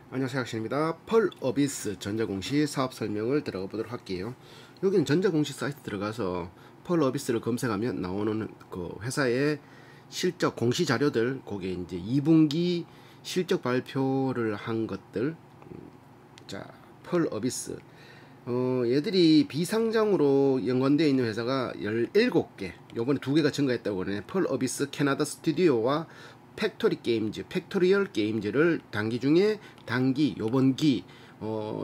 안녕하세요, 학신입니다. 펄 어비스 전자공시 사업 설명을 들어가 보도록 할게요. 여기는 전자공시 사이트 들어가서 펄 어비스를 검색하면 나오는 그 회사의 실적 공시 자료들, 거기에 이제 2분기 실적 발표를 한 것들. 자, 펄 어비스. 얘들이 비상장으로 연관되어 있는 회사가 17개, 요번에 2개가 증가했다고 그러네. 펄 어비스 캐나다 스튜디오와 팩토리 게임즈, 팩토리얼 게임즈를 단기 중에 요번기,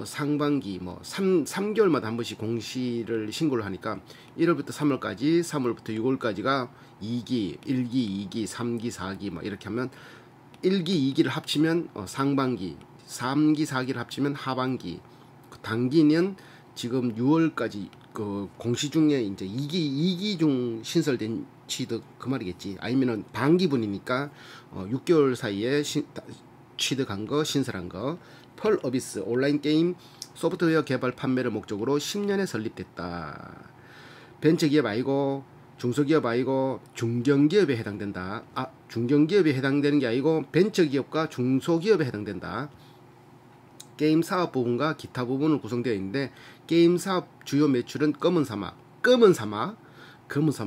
상반기, 3개월마다 한 번씩 공시를 신고를 하니까 1월부터 3월까지, 3월부터 6월까지가 2기, 1기, 2기, 3기, 4기, 막 이렇게 하면 1기, 2기를 합치면 상반기, 3기, 4기를 합치면 하반기, 단기는 지금 6월까지 그 공시 중에 이제 2기 중 신설된 취득 그 말이겠지. 아니면은 반기분이니까 6개월 사이에 취득한 거, 신설한 거. 펄 어비스 온라인 게임 소프트웨어 개발 판매를 목적으로 10년에 설립됐다. 벤처기업 아니고 중소기업 아니고 중견기업에 해당된다. 중견기업에 해당되는 게 아니고 벤처기업과 중소기업에 해당된다. 게임 사업 부분과 기타 부분을 구성되어 있는데, 게임 사업 주요 매출은 검은 사막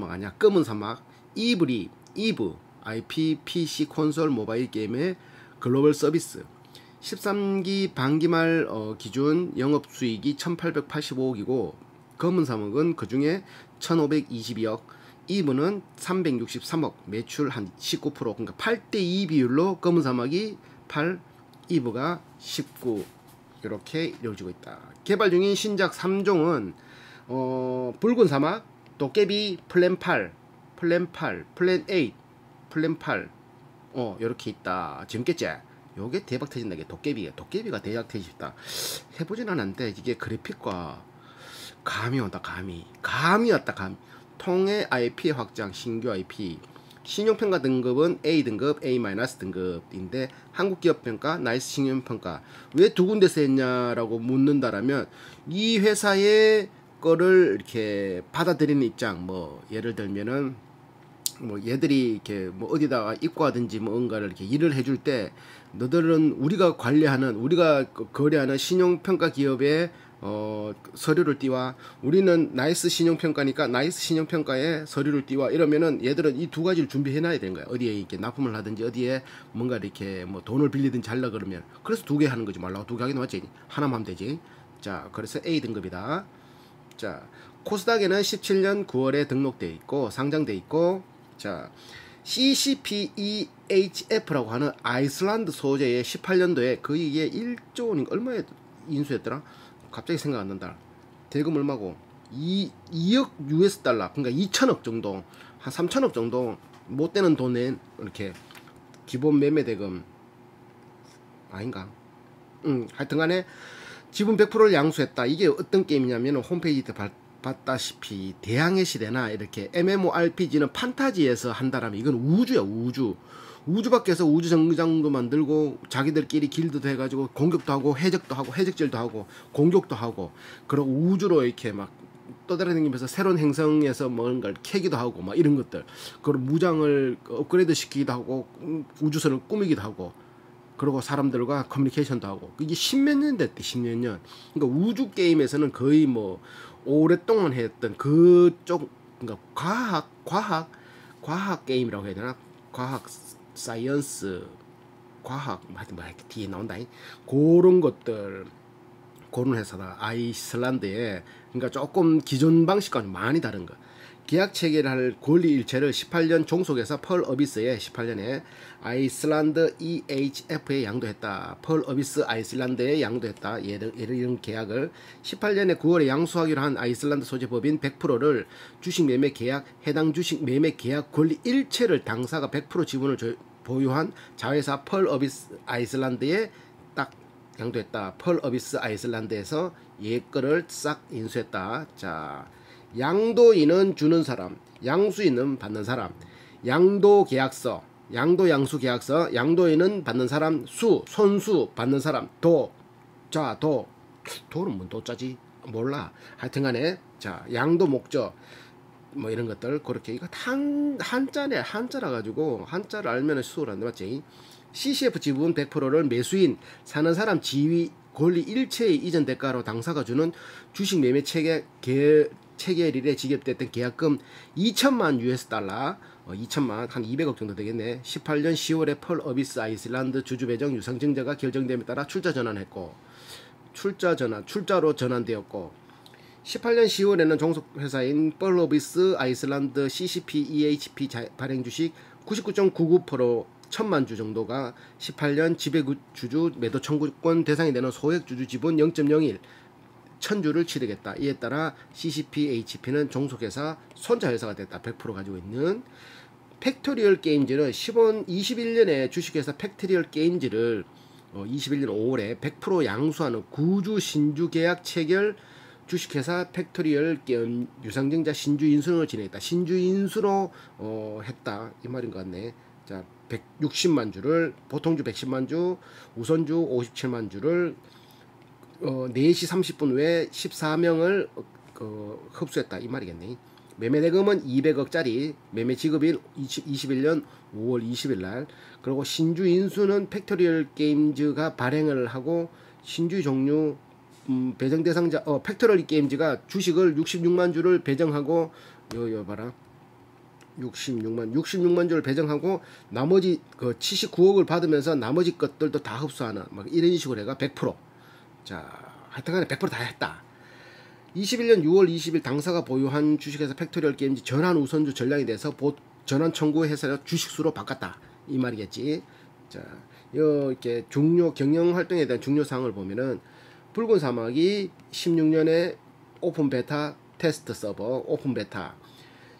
아니야, 검은 사막, 이브, IP, PC, 콘솔, 모바일 게임의 글로벌 서비스. 13기 반기말 기준 영업수익이 1885억이고, 검은 사막은 그 중에 1522억, 이브는 363억, 매출 한 19%, 그러니까 8대2 비율로 검은 사막이 8, 이브가 19, 이렇게 이루어지고 있다. 개발 중인 신작 3종은 붉은 사막, 도깨비, 플랜 8, 플랜 8, 플랜 8, 이렇게 있다. 재밌겠지? 요게 대박 터진다. 이게 도깨비가 대박 터진다. 해보진 않았는데 이게 그래픽과 감이 온다. 감이 왔다. 통해 IP 확장, 신규 IP. 신용평가 등급은 A등급, A-등급인데 한국기업평가, 나이스 신용평가. 왜 두 군데서 했냐라고 묻는다라면, 이 회사의 거를 이렇게 받아들이는 입장, 뭐 예를 들면은 뭐 얘들이 이렇게 뭐 어디다가 입고하든지 뭔가를 이렇게 일을 해줄 때, 너들은 우리가 거래하는 신용평가 기업의 서류를 띄워. 우리는 나이스 신용평가니까 나이스 신용평가에 서류를 띄워. 이러면은 얘들은 이 두 가지를 준비해놔야 되는 거야. 어디에 이렇게 납품을 하든지 어디에 뭔가 이렇게 뭐 돈을 빌리든지 하려 그러면. 그래서 2개 하는 거지. 말라고 2개 하긴 맞지. 하나만 하면 되지. 자, 그래서 A등급이다. 자, 코스닥에는 17년 9월에 등록돼 있고 상장돼 있고, 자, CCPEHF라고 하는 아이슬란드 소재의 18년도에 이게 1조 원인가 얼마에 인수했더라? 갑자기 생각 안 난다. 대금 얼마고? 2억 US 달러. 그러니까 2천억 정도, 한 3천억 정도 못 되는 돈에 이렇게 기본 매매 대금 아닌가? 하여튼간에 지분 100%를 양수했다. 이게 어떤 게임이냐면, 홈페이지 때 봤다시피 대항해 시대나 이렇게 MMORPG는 판타지에서 한다라면 이건 우주야. 우주 밖에서 우주 정장도 만들고 자기들끼리 길드도 해가지고 공격도 하고 해적도 하고 해적질도 하고 공격도 하고, 그리고 우주로 이렇게 막 떠돌아다니면서 새로운 행성에서 뭔가를 캐기도 하고 막 이런 것들, 그리고 무장을 업그레이드 시키기도 하고 우주선을 꾸미기도 하고, 그리고 사람들과 커뮤니케이션도 하고. 이게 10몇 년 됐대. 10몇 년. 그러니까 우주 게임에서는 거의 뭐 오랫동안 했던 그쪽, 그러니까 과학 게임이라고 해야 되나? 과학 사이언스, 과학 하여튼 뭐 뒤에 나온다. 그런 것들, 그런 회사다. 아이슬란드에. 그러니까 조금 기존 방식과는 많이 다른 거. 계약 체결할 권리 일체를 18년 종속해서 펄 어비스에 18년에 아이슬란드 EHF에 양도했다. 펄 어비스 아이슬란드에 양도했다. 이런 계약을 18년에 9월에 양수하기로 한 아이슬란드 소재 법인 100%를 주식 매매 계약, 해당 주식 매매 계약 권리 일체를 당사가 100% 지분을 보유한 자회사 펄 어비스 아이슬란드에 딱 양도했다. 펄 어비스 아이슬란드에서 얘 거를 싹 인수했다. 자, 양도인은 주는 사람, 양수인은 받는 사람. 양도 양수 계약서, 양도인은 받는 사람, 손수 받는 사람, 도는 뭔 도자지? 몰라. 하여튼간에, 자, 양도 목적 뭐 이런 것들, 그렇게. 이거 한자라 가지고 한자를 알면은 수를 안 맞지. CCF 지분 100%를 매수인 사는 사람 지위 권리 일체의 이전 대가로 당사가 주는 주식 매매 체결일에 지급됐던 계약금 2천만 US 달러, 2천만 한 200억 정도 되겠네. 18년 10월에 펄 어비스 아이슬란드 주주 배정 유상증자가 결정됨에 따라 출자로 전환되었고 18년 10월에는 종속회사인 펄 어비스 아이슬란드 CCP EHP 발행 주식 99.99% 1000만 주 정도가 18년 지배주주 매도 청구권 대상이 되는 소액주주 지분 0.01 1000주를 치르겠다. 이에 따라 CCPHP는 종속회사 손자회사가 됐다. 100% 가지고 있는 팩토리얼 게임즈는 21년에 주식회사 팩토리얼 게임즈를 21년 5월에 100% 양수하는 구주 신주 계약 체결 주식회사 팩토리얼 게임 유상증자 신주 인수를 진행했다. 신주 인수로 했다. 이 말인 것 같네. 자, 160만 주를 보통주 110만 주, 우선주 57만 주를 4시 30분 후에 14명을 흡수했다. 이 말이겠네. 매매 대금은 200억짜리 매매 지급일 21년 5월 20일 날. 그리고 신주 인수는 팩토리얼 게임즈가 발행을 하고 신주 종류 배정 대상자 팩토리얼 게임즈가 주식을 66만 주를 배정하고 요 봐라. 66만 주를 배정하고 나머지 79억을 받으면서 나머지 것들도 다 흡수하는 막 이런 식으로 해가 100%. 자, 하여튼간에 100% 다 했다. 21년 6월 20일 당사가 보유한 주식회사 팩토리얼 게임즈 전환 우선주 전량에 대해서 전환 청구해서 주식수로 바꿨다. 이 말이겠지. 자, 이렇게 중요 경영 활동에 대한 중요 사항을 보면은 붉은 사막이 16년에 오픈 베타 테스트 서버 오픈 베타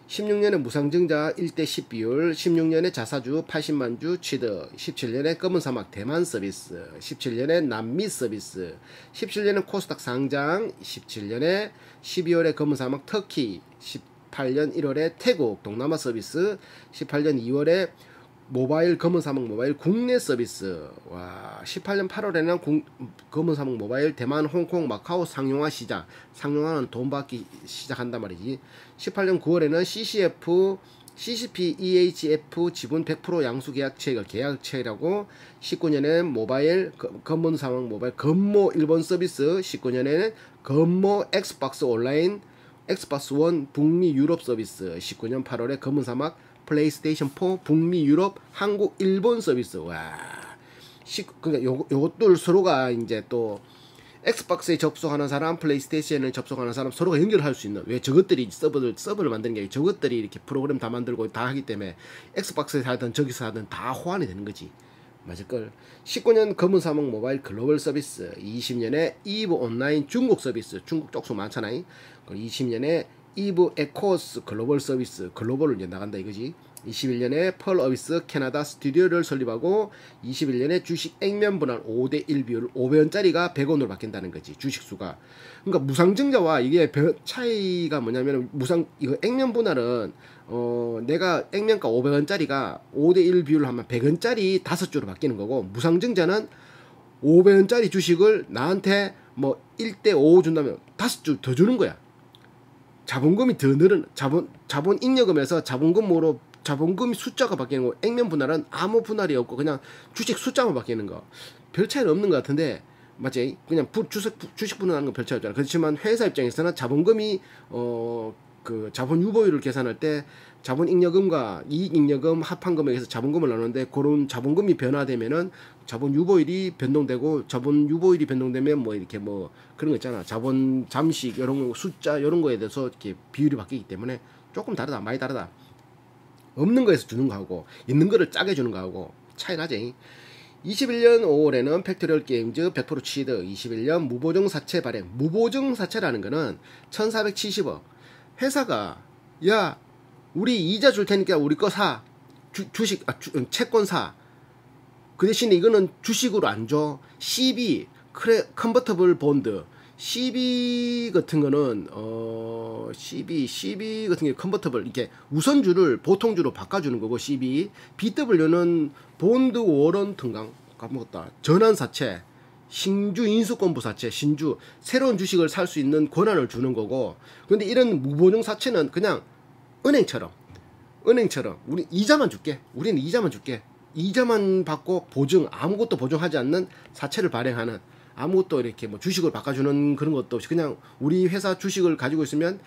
16년에 무상증자 1대10 비율, 16년에 자사주 80만 주 취득, 17년에 검은 사막 대만 서비스, 17년에 남미 서비스, 17년에 코스닥 상장, 17년에 12월에 검은 사막 터키, 18년 1월에 태국 동남아 서비스, 18년 2월에 모바일 검은 사막 모바일 국내 서비스. 와, 18년 8월에는 검은 사막 모바일 대만, 홍콩, 마카오 상용화 시작. 상용화는 돈 받기 시작한단 말이지. 18년 9월에는 CCP EHF 지분 100% 양수 계약 체결하고 19년에는 모바일 검은 사막 모바일 검모 일본 서비스, 19년에는 검모 엑스박스 온라인 엑스박스 원 북미 유럽 서비스, 19년 8월에 검은 사막 플레이스테이션 4 북미 유럽 한국 일본 서비스. 와, 그러니까 요것들 서로가 이제 또 엑스박스에 접속하는 사람, 플레이스테이션에 접속하는 사람 서로가 연결할 수 있는, 왜 저것들이 서버를 만드는 게 아니라 저것들이 이렇게 프로그램 다 만들고 다 하기 때문에 엑스박스에서 하든 저기서 하든 다 호환이 되는 거지. 맞을걸. 19년 검은 사막 모바일 글로벌 서비스, 20년에 이브 온라인 중국 서비스, 중국 쪽수 많잖아. 20년에 이브 에코스 글로벌 서비스, 글로벌을 이제 나간다 이거지. 21년에 펄 어비스 캐나다 스튜디오를 설립하고 21년에 주식 액면 분할 5대1 비율 500원짜리가 100원으로 바뀐다는 거지. 주식수가. 그러니까 무상증자와 이게 차이가 뭐냐면, 이거 액면 분할은 내가 액면가 500원짜리가 5대1 비율로 하면 100원짜리 5주로 바뀌는 거고, 무상증자는 500원짜리 주식을 나한테 뭐 1대5 준다면 5주 더 주는 거야. 자본금이 더 늘은 자본 잉여금에서 자본금이 숫자가 바뀌는 거. 액면 분할은 아무 분할이 없고 그냥 주식 숫자만 바뀌는 거. 별 차이는 없는 것 같은데, 맞지? 그냥 주식 분할하는 건 별 차이 없잖아. 그렇지만 회사 입장에서는 자본금이 그 자본 유보율을 계산할 때 자본 잉여금과 이익 잉여금 합한 금액에서 자본금을 나누는데, 그런 자본금이 변화되면은 자본 유보율이 변동되고, 자본 유보율이 변동되면 뭐 이렇게 뭐 그런 거 있잖아. 자본 잠식 이런 거 숫자 이런 거에 대해서 이렇게 비율이 바뀌기 때문에 조금 다르다. 많이 다르다. 없는 거에서 주는 거하고 있는 거를 짜게 주는 거하고 차이 나지. 21년 5월에는 팩토리얼 게임즈 100% 취득. 21년 무보증 사채 발행. 무보증 사채라는 거는 1470억. 회사가 야, 우리 이자 줄 테니까 우리 거 사. 채권 사. 그 대신에 이거는 주식으로 안 줘. CB, 컨버터블 본드. CB 같은 거는 CB 같은 게 컨버터블, 이렇게 우선주를 보통주로 바꿔주는 거고, BW는 본드 워런트인가 까먹었다. 전환사채, 신주 인수권부 사채, 신주 새로운 주식을 살 수 있는 권한을 주는 거고. 근데 이런 무보증 사채는 그냥 은행처럼 우리 이자만 줄게. 우리는 이자만 줄게. 이자만 받고 보증 아무것도 보증하지 않는 사채를 발행하는 아무것도 이렇게 뭐 주식을 바꿔주는 그런 것도 없이 그냥 우리 회사 주식을 가지고 있으면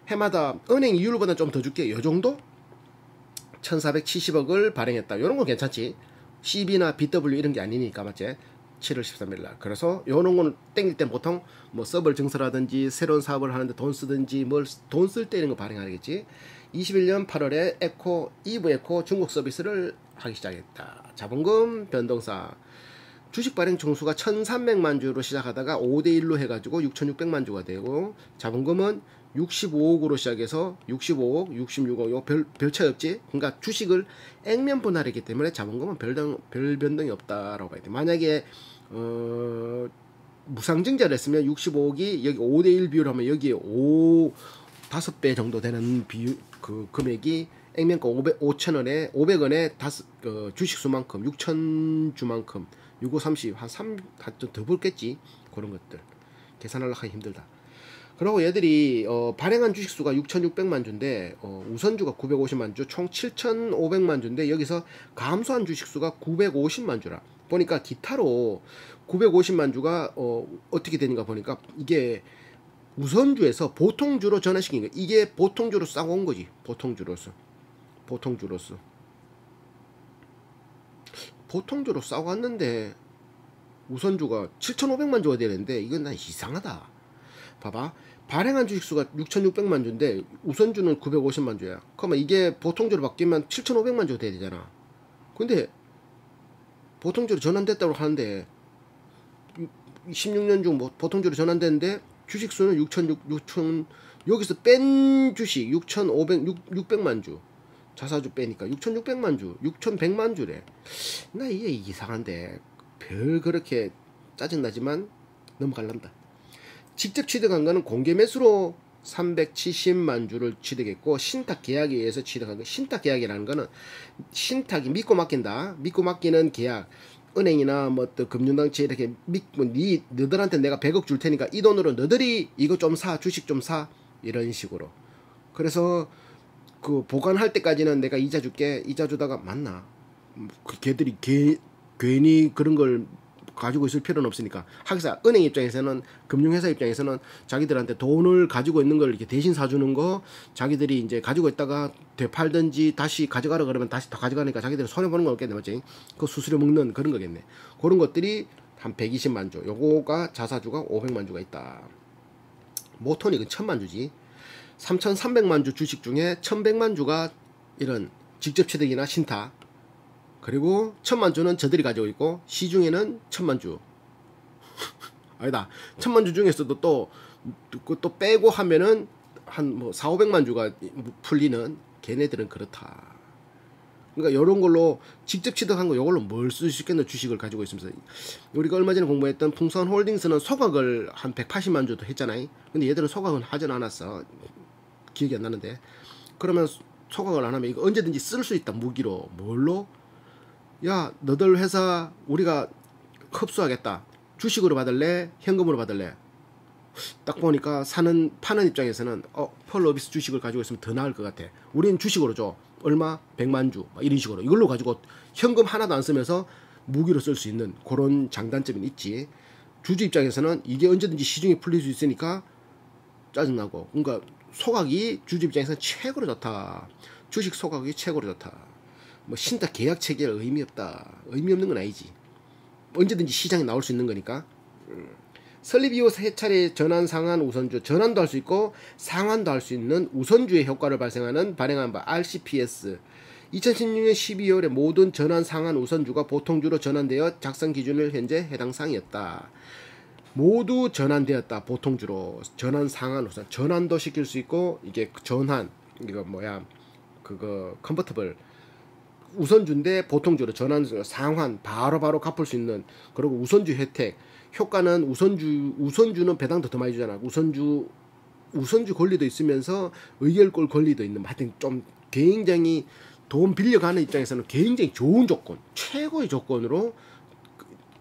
해마다 은행 이율보다 좀 더 줄게 요 정도 1470억을 발행했다 요런 건 괜찮지. CB나 BW 이런 게 아니니까 맞지. 7월 13일 날. 그래서 요런 거는 땡길 땐 보통 뭐 서버 증설하든지 새로운 사업을 하는데 돈 쓰든지 뭘 돈 쓸 때 이런 거 발행하겠지. 21년 8월에 에코 이브 에코 중국 서비스를 하기 시작했다. 자본금 변동사 주식 발행 총수가 1300만 주로 시작하다가 5대1로 해가지고 6600만 주가 되고 자본금은 65억으로 시작해서 65억, 66억 요 별 차이 없지. 그러니까 주식을 액면 분할했기 때문에 자본금은 별 변동이 없다라고 봐야 돼. 만약에 무상증자를 했으면 65억이 여기 5대1 비율 하면 여기에 5배 정도 되는 비율 그 금액이 액면가 5,000원에 500원에 주식 수만큼 6,000주만큼 6530 좀 더 벌겠지. 그런 것들 계산하려고 하기 힘들다. 그리고 얘들이 발행한 주식 수가 6,600만 주인데 우선주가 950만 주, 총 7,500만 주인데 여기서 감소한 주식 수가 950만 주라. 보니까 기타로 950만 주가 어떻게 되는가 보니까 이게 우선주에서 보통주로 전환시킨 거. 이게 보통주로 싸온 거지. 보통주로 싸왔는데 우선주가 7,500만 주가 되는데 이건 난 이상하다. 봐봐. 발행한 주식수가 6,600만 주인데 우선주는 950만 주야. 그러면 이게 보통주로 바뀌면 7,500만 주가 돼야 되잖아. 근데 보통주로 전환됐다고 하는데 16년 중 뭐 보통주로 전환됐는데 주식수는 6,000 여기서 뺀 주식 6,600만 주 자사주 빼니까 6,600만 주 6,100만 주래. 나 이게 이상한데 별 그렇게 짜증나지만 넘어갈란다. 직접 취득한 거는 공개 매수로 370만 주를 취득했고 신탁 계약에 의해서 취득한 거. 신탁 계약이라는 거는 신탁이 믿고 맡긴다. 믿고 맡기는 계약. 은행이나 뭐 또 금융단체 이렇게 믿고 너들한테 내가 100억 줄 테니까 이 돈으로 너들이 이거 좀 사, 주식 좀 사, 이런 식으로. 그래서 그 보관할 때까지는 내가 이자 줄게. 이자 주다가 맞나? 걔들이 괜히 그런 걸 가지고 있을 필요는 없으니까. 하기사 은행 입장에서는 금융회사 입장에서는 자기들한테 돈을 가지고 있는 걸 이렇게 대신 사주는 거 자기들이 이제 가지고 있다가 되팔든지 다시 가져가라 그러면 다시 더 가져가니까 자기들은 손해보는 거 없겠네. 맞지? 그 수수료 먹는 그런 거겠네. 그런 것들이 한 120만 주. 요거가 자사주가 500만 주가 있다. 모토닉은 1000만 주지. 3300만 주 주식 중에 1100만 주가 이런 직접 취득이나 신탁. 그리고 1000만 주는 저들이 가지고 있고 시중에는 1000만 주 아니다 1000만 주 중에서도 또 빼고 하면은 한 뭐 4,500만 주가 풀리는 걔네들은 그렇다. 그러니까 요런 걸로 직접 취득한 거 요걸로 뭘 쓸 수 있겠노. 주식을 가지고 있으면서 우리가 얼마 전에 공부했던 풍선홀딩스는 소각을 한 180만 주도 했잖아요. 근데 얘들은 소각은 하진 않았어. 기억이 안 나는데. 그러면 소각을 안 하면 이거 언제든지 쓸 수 있다. 무기로. 뭘로? 야 너들 회사 우리가 흡수하겠다. 주식으로 받을래? 현금으로 받을래? 딱 보니까 파는 입장에서는 펄어비스 주식을 가지고 있으면 더 나을 것 같아. 우리는 주식으로 줘. 얼마? 100만 주 이런 식으로. 이걸로 가지고 현금 하나도 안 쓰면서 무기로 쓸 수 있는 그런 장단점이 있지. 주주 입장에서는 이게 언제든지 시중에 풀릴 수 있으니까 짜증나고. 그러니까 소각이 주주 입장에서는 최고로 좋다. 주식 소각이 최고로 좋다. 뭐 신탁 계약 체계에 의미 없다. 의미 없는 건 아니지. 언제든지 시장에 나올 수 있는 거니까. 설립 이후 3차례 전환 상환 우선주 전환도 할 수 있고 상환도 할 수 있는 우선주의 효과를 발생하는 발행한 바 RCPS 2016년 12월에 모든 전환 상환 우선주가 보통주로 전환되어 작성 기준을 현재 해당 사항이었다. 모두 전환되었다. 보통주로 전환 상환 우선 전환도 시킬 수 있고 이게 전환 이거 뭐야 그거 컨버터블 우선주인데 보통주로 전환 상환 바로바로 갚을 수 있는. 그리고 우선주 혜택 효과는 우선주는 배당도 더 많이 주잖아. 우선주 권리도 있으면서 의결권 권리도 있는. 하여튼 좀 굉장히 돈 빌려가는 입장에서는 굉장히 좋은 조건, 최고의 조건으로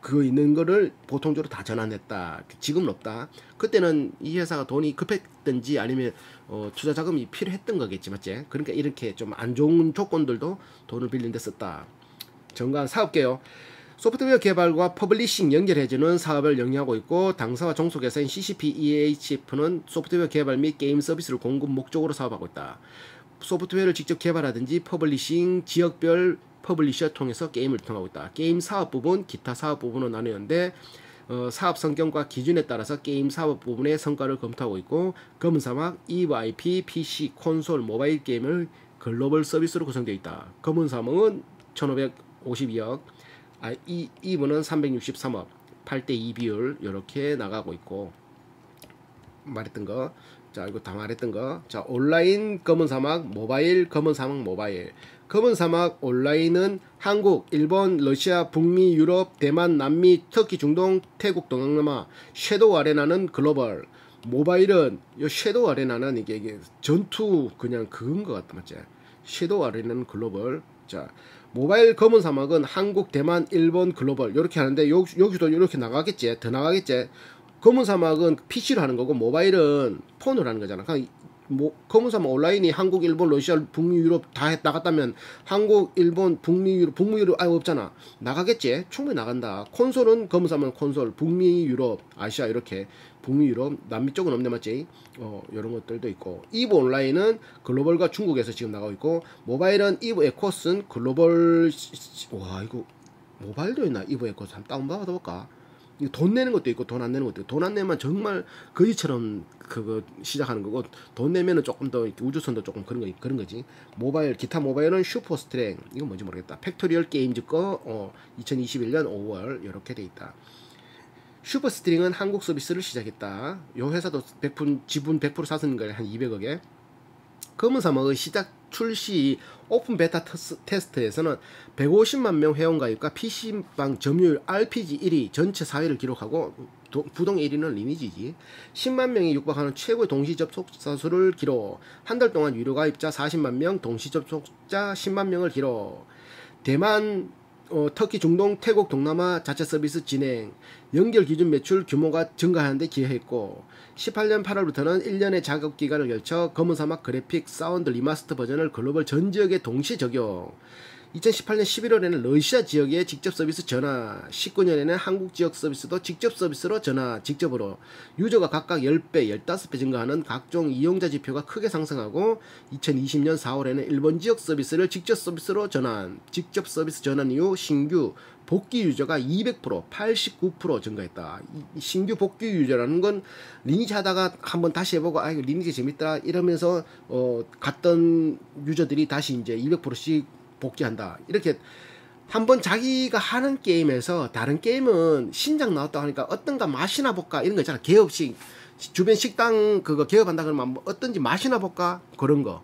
그거 있는 거를 보통주로 다 전환했다. 지금은 없다. 그때는 이 회사가 돈이 급했든지 아니면 투자 자금이 필요했던 거겠지. 맞지? 그러니까 이렇게 좀 안 좋은 조건들도 돈을 빌린 데 썼다. 정관 사업계요. 소프트웨어 개발과 퍼블리싱 연결해주는 사업을 영위하고 있고 당사와 종속회사인 CCP EHF는 소프트웨어 개발 및 게임 서비스를 공급 목적으로 사업하고 있다. 소프트웨어를 직접 개발하든지 퍼블리싱, 지역별 퍼블리셔 통해서 게임을 통하고 있다. 게임 사업 부분, 기타 사업 부분은 나누는데 사업 성격과 기준에 따라서 게임 사업 부분의 성과를 검토하고 있고 검은 사막, EVE IP, PC, 콘솔, 모바일 게임을 글로벌 서비스로 구성되어 있다. 검은 사막은 1552억, EVE는 363억, 8대2 비율 이렇게 나가고 있고 말했던 거. 자, 이거 다 말했던 거. 자, 온라인 검은 사막, 모바일 검은 사막 모바일. 검은 사막 온라인은 한국, 일본, 러시아, 북미, 유럽, 대만, 남미, 터키, 중동, 태국, 동남아, 섀도우 아레나는 글로벌. 모바일은 요 섀도우 아레나는 이게 전투 그냥 그건 것 같다 맞지? 섀도우 아레나는 글로벌. 자, 모바일 검은 사막은 한국, 대만, 일본, 글로벌 이렇게 하는데 여기도 이렇게 나가겠지? 더 나가겠지? 검은 사막은 PC로 하는 거고 모바일은 폰으로 하는 거잖아. 그러니까 검은 사막 온라인이 한국, 일본, 러시아, 북미, 유럽 다 나갔다면 한국, 일본, 북미, 유럽 아예 없잖아. 나가겠지? 충분히 나간다. 콘솔은 검은 사막 콘솔, 북미, 유럽, 아시아 이렇게 북미, 유럽, 남미 쪽은 없네 맞지? 이런 것들도 있고 이브 온라인은 글로벌과 중국에서 지금 나가고 있고 모바일은 이브 에코스는 글로벌. 와 이거 모바일도 있나? 이브 에코스 한번 다운받아 볼까? 돈 내는 것도 있고 돈 안 내는 것도 있고 돈 안 내면 정말 거지처럼 그거 시작하는 거고 돈 내면은 조금 더 우주선도 조금 그런 거지. 모바일 기타 모바일은 슈퍼스트렝 이건 뭔지 모르겠다. 팩토리얼 게임즈 거 2021년 5월 이렇게 돼 있다. 슈퍼스트링은 한국 서비스를 시작했다. 요 회사도 지분 100% 사서는 거예요. 한 200억에. 검은 사막의 시작 출시 오픈 베타 테스트에서는 150만 명 회원가입과 PC방 점유율 RPG 1위 전체 4위를 기록하고 부동 1위는 리니지지. 10만 명이 육박하는 최고의 동시 접속자 수를 기록. 한 달 동안 유료 가입자 40만 명, 동시 접속자 10만 명을 기록. 대만, 터키, 중동, 태국, 동남아 자체 서비스 진행. 연결 기준 매출 규모가 증가하는 데 기여했고 18년 8월부터는 1년의 작업 기간을 걸쳐 검은 사막 그래픽 사운드 리마스터 버전을 글로벌 전 지역에 동시 적용. 2018년 11월에는 러시아 지역에 직접 서비스 전환, 19년에는 한국 지역 서비스도 직접 서비스로 전환, 직접으로 유저가 각각 10배, 15배 증가하는 각종 이용자 지표가 크게 상승하고 2020년 4월에는 일본 지역 서비스를 직접 서비스로 전환, 직접 서비스 전환 이후 신규 복귀 유저가 200%, 89% 증가했다. 신규 복귀 유저라는 건 리니지 하다가 한번 다시 해보고 이거 리니지 재밌다 이러면서 갔던 유저들이 다시 이제 200%씩 복귀한다. 이렇게 한번 자기가 하는 게임에서 다른 게임은 신작 나왔다고 하니까 어떤가 맛이나 볼까 이런 거 있잖아. 개업식 주변 식당 그거 개업한다 그러면 뭐 어떤지 맛이나 볼까 그런 거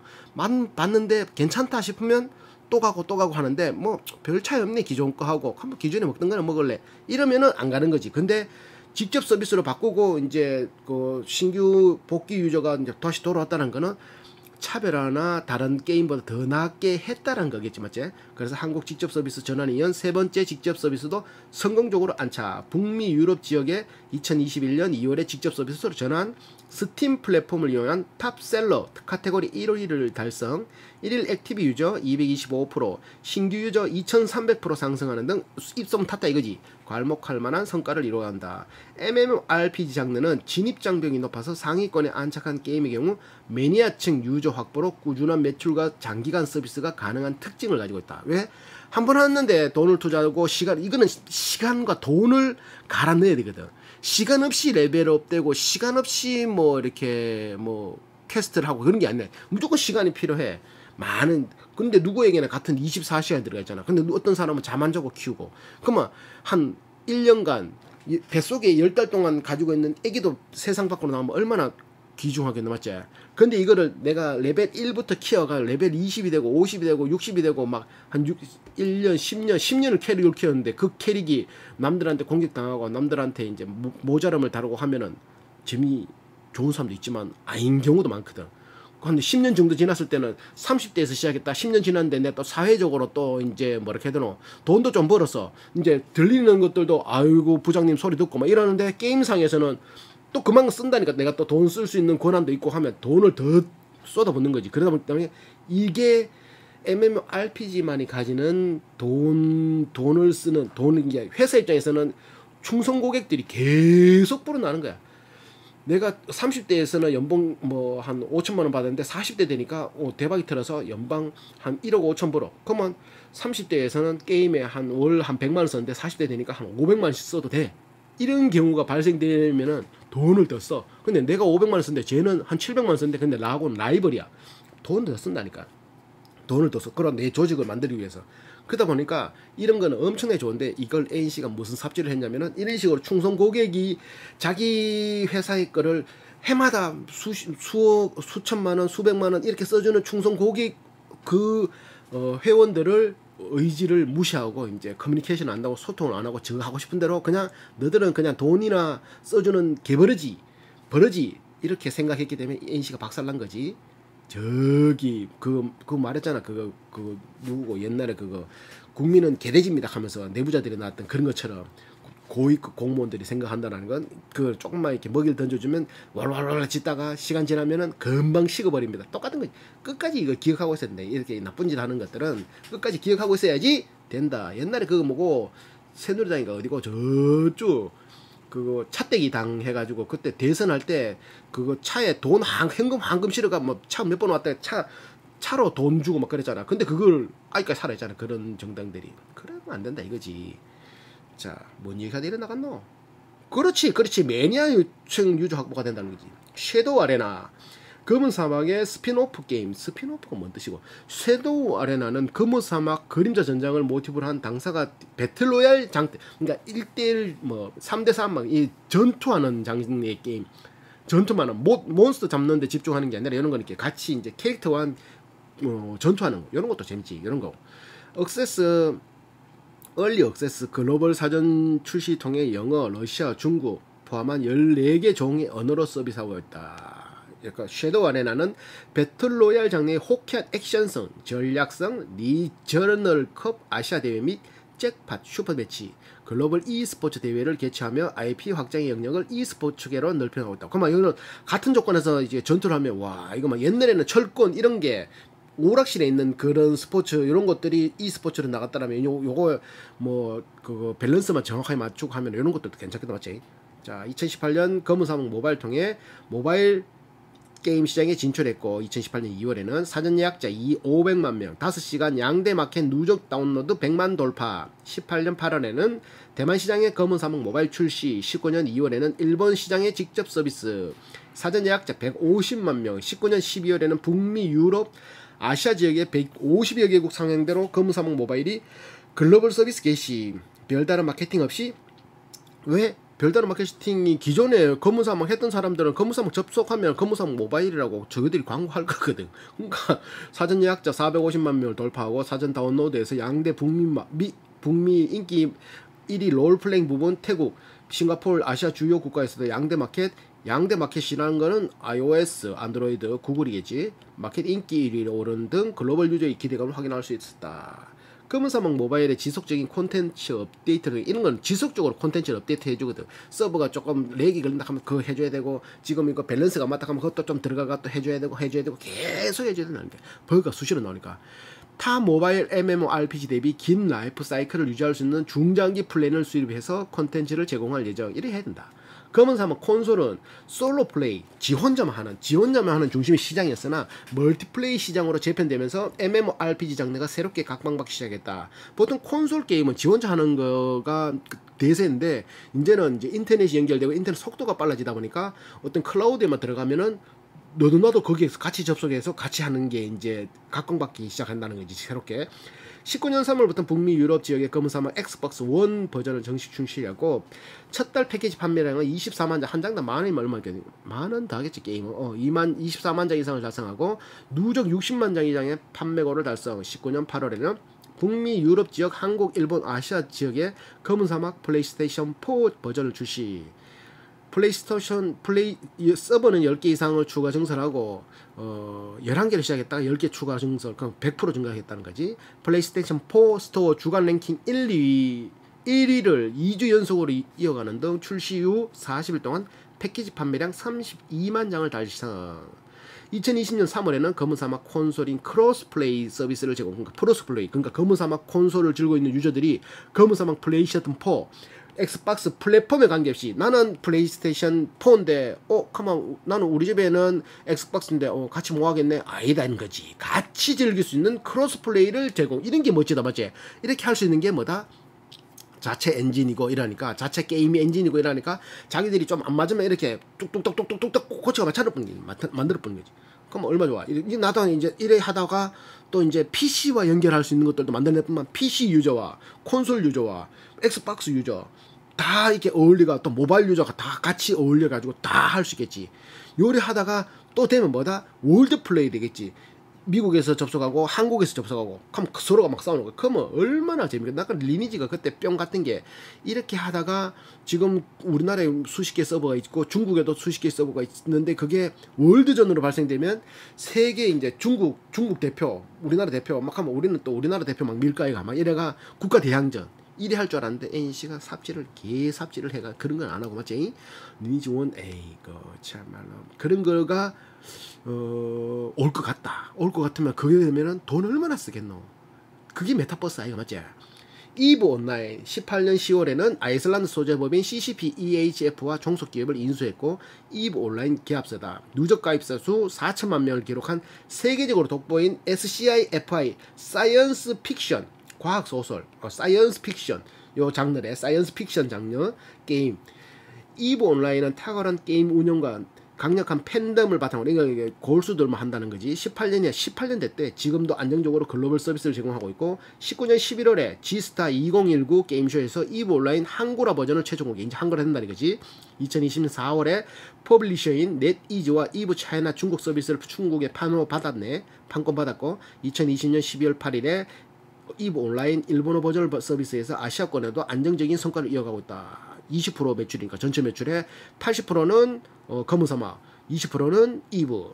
봤는데 괜찮다 싶으면 또 가고 하는데 뭐 별 차이 없네 기존 거 하고 한번 기존에 먹던 거는 먹을래 이러면은 안 가는 거지. 근데 직접 서비스로 바꾸고 이제 그 신규 복귀 유저가 이제 다시 돌아왔다는 거는 차별화나 다른 게임보다 더 낫게 했다는 거겠지 맞지? 그래서 한국 직접 서비스 전환에 이은 세 번째 직접 서비스도 성공적으로 안착. 북미 유럽 지역에 2021년 2월에 직접 서비스로 전환. 스팀 플랫폼을 이용한 탑셀러 카테고리 1위를 달성. 1일 액티브 유저 225%, 신규 유저 2300% 상승하는 등 입소문 탔다 이거지. 괄목할 만한 성과를 이루어간다. MMORPG 장르는 진입 장벽이 높아서 상위권에 안착한 게임의 경우 매니아층 유저 확보로 꾸준한 매출과 장기간 서비스가 가능한 특징을 가지고 있다. 왜? 한 번 했는데 돈을 투자하고 이거는 시간과 돈을 갈아 넣어야 되거든. 시간 없이 레벨업 되고 시간 없이 뭐 이렇게 뭐 퀘스트를 하고 그런 게 아니라 무조건 시간이 필요해. 근데 누구에게나 같은 24시간 들어가 있잖아. 근데 어떤 사람은 잠 안 자고 키우고. 그러면 한 1년간 뱃속에 10달 동안 가지고 있는 애기도 세상 밖으로 나오면 얼마나 귀중하겠나 맞지? 근데 이거를 내가 레벨 1부터 키워가 레벨 20이 되고 50이 되고 60이 되고 막 한 1년 10년을 캐릭을 키웠는데 그 캐릭이 남들한테 공격당하고 남들한테 이제 모자람을 다루고 하면은 재미 좋은 사람도 있지만 아닌 경우도 많거든. 근데 10년 정도 지났을 때는 30대에서 시작했다. 10년 지났는데 내가 또 사회적으로 또 이제 뭐랄까 해야 되노 돈도 좀 벌었어. 이제 들리는 것들도 아이고 부장님 소리 듣고 막 이러는데 게임상에서는 또 그만큼 쓴다니까 내가 또 돈 쓸 수 있는 권한도 있고 하면 돈을 더 쏟아붓는 거지. 그러다 보니 이게 MMORPG만이 가지는 돈을 쓰는 이게 회사 입장에서는 충성 고객들이 계속 불어나는 거야. 내가 30대에서는 연봉 뭐 한 5천만 원 받았는데 40대 되니까 대박이 터져서 연방 한 1억 5천 벌어. 그러면 30대에서는 게임에 한 월 한 100만 원 썼는데 40대 되니까 한 500만 원씩 써도 돼. 이런 경우가 발생되면은 돈을 더 써. 근데 내가 500만 원 썼는데 쟤는 한 700만 원 썼는데 근데 나하고는 라이벌이야. 돈을 더 쓴다니까. 돈을 더 써. 그런 내 조직을 만들기 위해서. 그러다 보니까 이런 거는 엄청나게 좋은데 이걸 NC가 무슨 삽질을 했냐면은 이런 식으로 충성 고객이 자기 회사의 거를 해마다 수억, 수천만 원, 수백만 원 이렇게 써주는 충성 고객 회원들을 의지를 무시하고 이제 커뮤니케이션 안 하고 소통을 안 하고 저 하고 싶은 대로 그냥 너들은 그냥 돈이나 써주는 개버러지 버러지 이렇게 생각했기 때문에 NC가 박살난 거지. 저기 그거 말했잖아. 그거 누구고 옛날에 그거 국민은 개돼지입니다 하면서 내부자들이 나왔던 그런 것처럼 고위급 공무원들이 생각한다는 건 그 조금만 이렇게 먹이를 던져주면 왈왈왈 짓다가 시간 지나면은 금방 식어버립니다. 똑같은 거지. 끝까지 이거 기억하고 있어야 된다. 이렇게 나쁜 짓 하는 것들은 끝까지 기억하고 있어야지 된다. 옛날에 그거 뭐고 새누리당인가 어디고 저쪽 그거 차떼기 당 해가지고 그때 대선할 때 그거 차에 돈 현금 황금 실어가 뭐 차 몇 번 왔다 차로 돈 주고 막 그랬잖아. 근데 그걸 아직까지 살아있잖아. 그런 정당들이. 그러면 안 된다 이거지. 자, 뭔 얘기가 내려 나갔노? 그렇지. 매니아 요청 유저 확보가 된다는 거지. 섀도우 아레나. 검은 사막의 스피노프 게임. 스피노프가 뭔 뜻이고? 섀도우 아레나는 검은 사막 그림자 전장을 모티브로 한 당사가 배틀로얄 장대. 그러니까 1대1 뭐 3대3 막 이 전투하는 장르의 게임. 전투만 하는 몬스터 잡는 데 집중하는 게 아니라 이런 거니까 같이 이제 캐릭터와 전투하는 거. 이런 것도 재밌지. 이런 거. 얼리 억세스 글로벌 사전 출시 통해 영어, 러시아, 중국 포함한 14개 종의 언어로 서비스하고 있다. 그러니까 섀도우 아레나는 배틀로얄 장르의 호쾌한 액션성, 전략성, 리저널컵 아시아 대회 및 잭팟 슈퍼매치, 글로벌 e스포츠 대회를 개최하며 IP 확장의 영역을 e스포츠계로 넓혀가고 있다. 그러면 이거는 같은 조건에서 이제 전투를 하면 와 이거 막 옛날에는 철권 이런 게 오락실에 있는 그런 스포츠 이런 것들이 e스포츠로 나갔다라면 요거 뭐 그거 밸런스만 정확하게 맞추고 하면 이런 것들도 괜찮겠다 맞지? 자, 2018년 검은 사막 모바일 통해 모바일 게임 시장에 진출했고 2018년 2월에는 사전 예약자 500만 명, 5시간 양대 마켓 누적 다운로드 100만 돌파. 18년 8월에는 대만 시장에 검은 사막 모바일 출시. 19년 2월에는 일본 시장에 직접 서비스. 사전 예약자 150만 명. 19년 12월에는 북미, 유럽, 아시아 지역의 150여 개국 상향대로 검은 사막 모바일이 글로벌 서비스 개시. 별다른 마케팅 없이 왜? 별다른 마케팅이 기존에 검은 사막 했던 사람들은 검은 사막 접속하면 검은 사막 모바일이라고 저희들이 광고할 거거든. 그러니까 사전 예약자 450만 명을 돌파하고 사전 다운로드에서 양대 북미 인기 1위 롤플레잉 부분 태국, 싱가포르, 아시아 주요 국가에서도 양대 마켓이라는 거는 iOS, 안드로이드, 구글이겠지. 마켓 인기 1위로 오른 등 글로벌 유저의 기대감을 확인할 수 있었다. 검은 사막 모바일의 지속적인 콘텐츠 업데이트를 이런 건 지속적으로 콘텐츠를 업데이트 해주거든. 서버가 조금 렉이 걸린다 하면 그거 해줘야 되고 지금 이거 밸런스가 맞다 하면 그것도 좀 들어가가 또 해줘야 되고 계속 해줘야 되는 게 버그가 수시로 나오니까 타 모바일 MMORPG 대비 긴 라이프 사이클을 유지할 수 있는 중장기 플랜을 수립해서 콘텐츠를 제공할 예정. 이래 해야 된다. 검은 사막 콘솔은 솔로 플레이, 지 혼자만 하는 중심의 시장이었으나 멀티플레이 시장으로 재편되면서 MMORPG 장르가 새롭게 각광받기 시작했다. 보통 콘솔 게임은 지 혼자 하는 거가 대세인데 이제는 이제 인터넷이 연결되고 인터넷 속도가 빨라지다 보니까 어떤 클라우드에만 들어가면은 너도 나도 거기에서 같이 접속해서 같이 하는 게 이제 각광받기 시작한다는 거지 새롭게. 19년 3월부터 북미 유럽 지역의 검은 사막 엑스박스 원 버전을 정식 출시하고 첫 달 패키지 판매량은 24만 장, 한 장당 만원이면 얼마겠니? 만원 더 하겠지 게임은. 24만 장 이상을 달성하고 누적 60만 장 이상의 판매고를 달성. 19년 8월에는 북미 유럽 지역, 한국, 일본, 아시아 지역의 검은 사막 플레이스테이션 4 버전을 출시. 플레이스테이션 서버는 10개 이상을 추가 증설하고 11개를 시작했다가 10개 추가 증설, 그럼 100% 증가했다는 거지. 플레이스테이션 4 스토어 주간 랭킹 1위를 2주 연속으로 이어가는 등 출시 후 40일 동안 패키지 판매량 32만 장을 달성. 2020년 3월에는 검은 사막 콘솔인 크로스플레이 서비스를 제공. 그러니까 크로스플레이. 그러니까 검은 사막 콘솔을 들고 있는 유저들이 검은 사막 플레이스테이션 4 엑스박스 플랫폼에 관계없이 나는 플레이스테이션 4인데 가만 나는 우리 집에는 엑스박스인데 같이 뭐 하겠네? 아니다는 거지. 같이 즐길 수 있는 크로스 플레이를 제공. 이런 게 멋지다 맞지? 이렇게 할 수 있는 게 뭐다? 자체 엔진이고 이러니까 자체 게임이 엔진이고 이러니까 자기들이 좀 안 맞으면 이렇게 뚝뚝뚝뚝뚝뚝 고쳐가 만들어 보는 거지. 그럼 얼마 좋아. 나도 이제 이래 하다가 또 이제 PC와 연결할 수 있는 것들도 만들어낼 뿐만 PC 유저와 콘솔 유저와 엑스박스 유저 다 이렇게 어울리가 또 모바일 유저가 다 같이 어울려가지고 다 할 수 있겠지. 요리 하다가 또 되면 뭐다? 월드 플레이 되겠지. 미국에서 접속하고 한국에서 접속하고 그럼 서로가 막 싸우는 거야. 그러면 얼마나 재밌겠다. 약간 리니지가 그때 뿅 같은 게 이렇게 하다가 지금 우리나라에 수십 개 서버가 있고 중국에도 수십 개 서버가 있는데 그게 월드전으로 발생되면 세계 이제 중국 대표 우리나라 대표 막 하면 우리는 또 우리나라 대표 막 밀가에가 막 이래가 국가 대항전 이래 할 줄 알았는데 NC가 삽질을 해가 그런 건 안 하고 맞지? 리니지 원 에이거 참말로 그런 거가 올 것 같다. 올 것 같으면 그게 되면은 돈 얼마나 쓰겠노? 그게 메타버스 아이가 맞지? 이브 온라인 18년 10월에는 아이슬란드 소재법인 CCP EHF와 종속기업을 인수했고 이브 온라인 계약서다. 누적 가입자 수 4천만 명을 기록한 세계적으로 돋보인 SCI-FI 사이언스 픽션 과학 소설 사이언스 픽션 요 장르의 사이언스 픽션 장르 게임 이브 온라인은 탁월한 게임 운영과 강력한 팬덤을 바탕으로 이게 골수들만 한다는 거지. 18년 됐대. 지금도 안정적으로 글로벌 서비스를 제공하고 있고 19년 11월에 G스타 2019 게임쇼에서 이브 온라인 한글화 버전을 최종 공개. 이제 한글화 된다는 거지. 2020년 4월에 퍼블리셔인 넷이즈와 이브 차이나 중국 서비스를 중국에 판권 받았고 2020년 12월 8일에 이브 온라인 일본어 버전 서비스에서 아시아권에도 안정적인 성과를 이어가고 있다. 20% 매출이니까 전체 매출의 80%는 검은 사막, 20%는 이브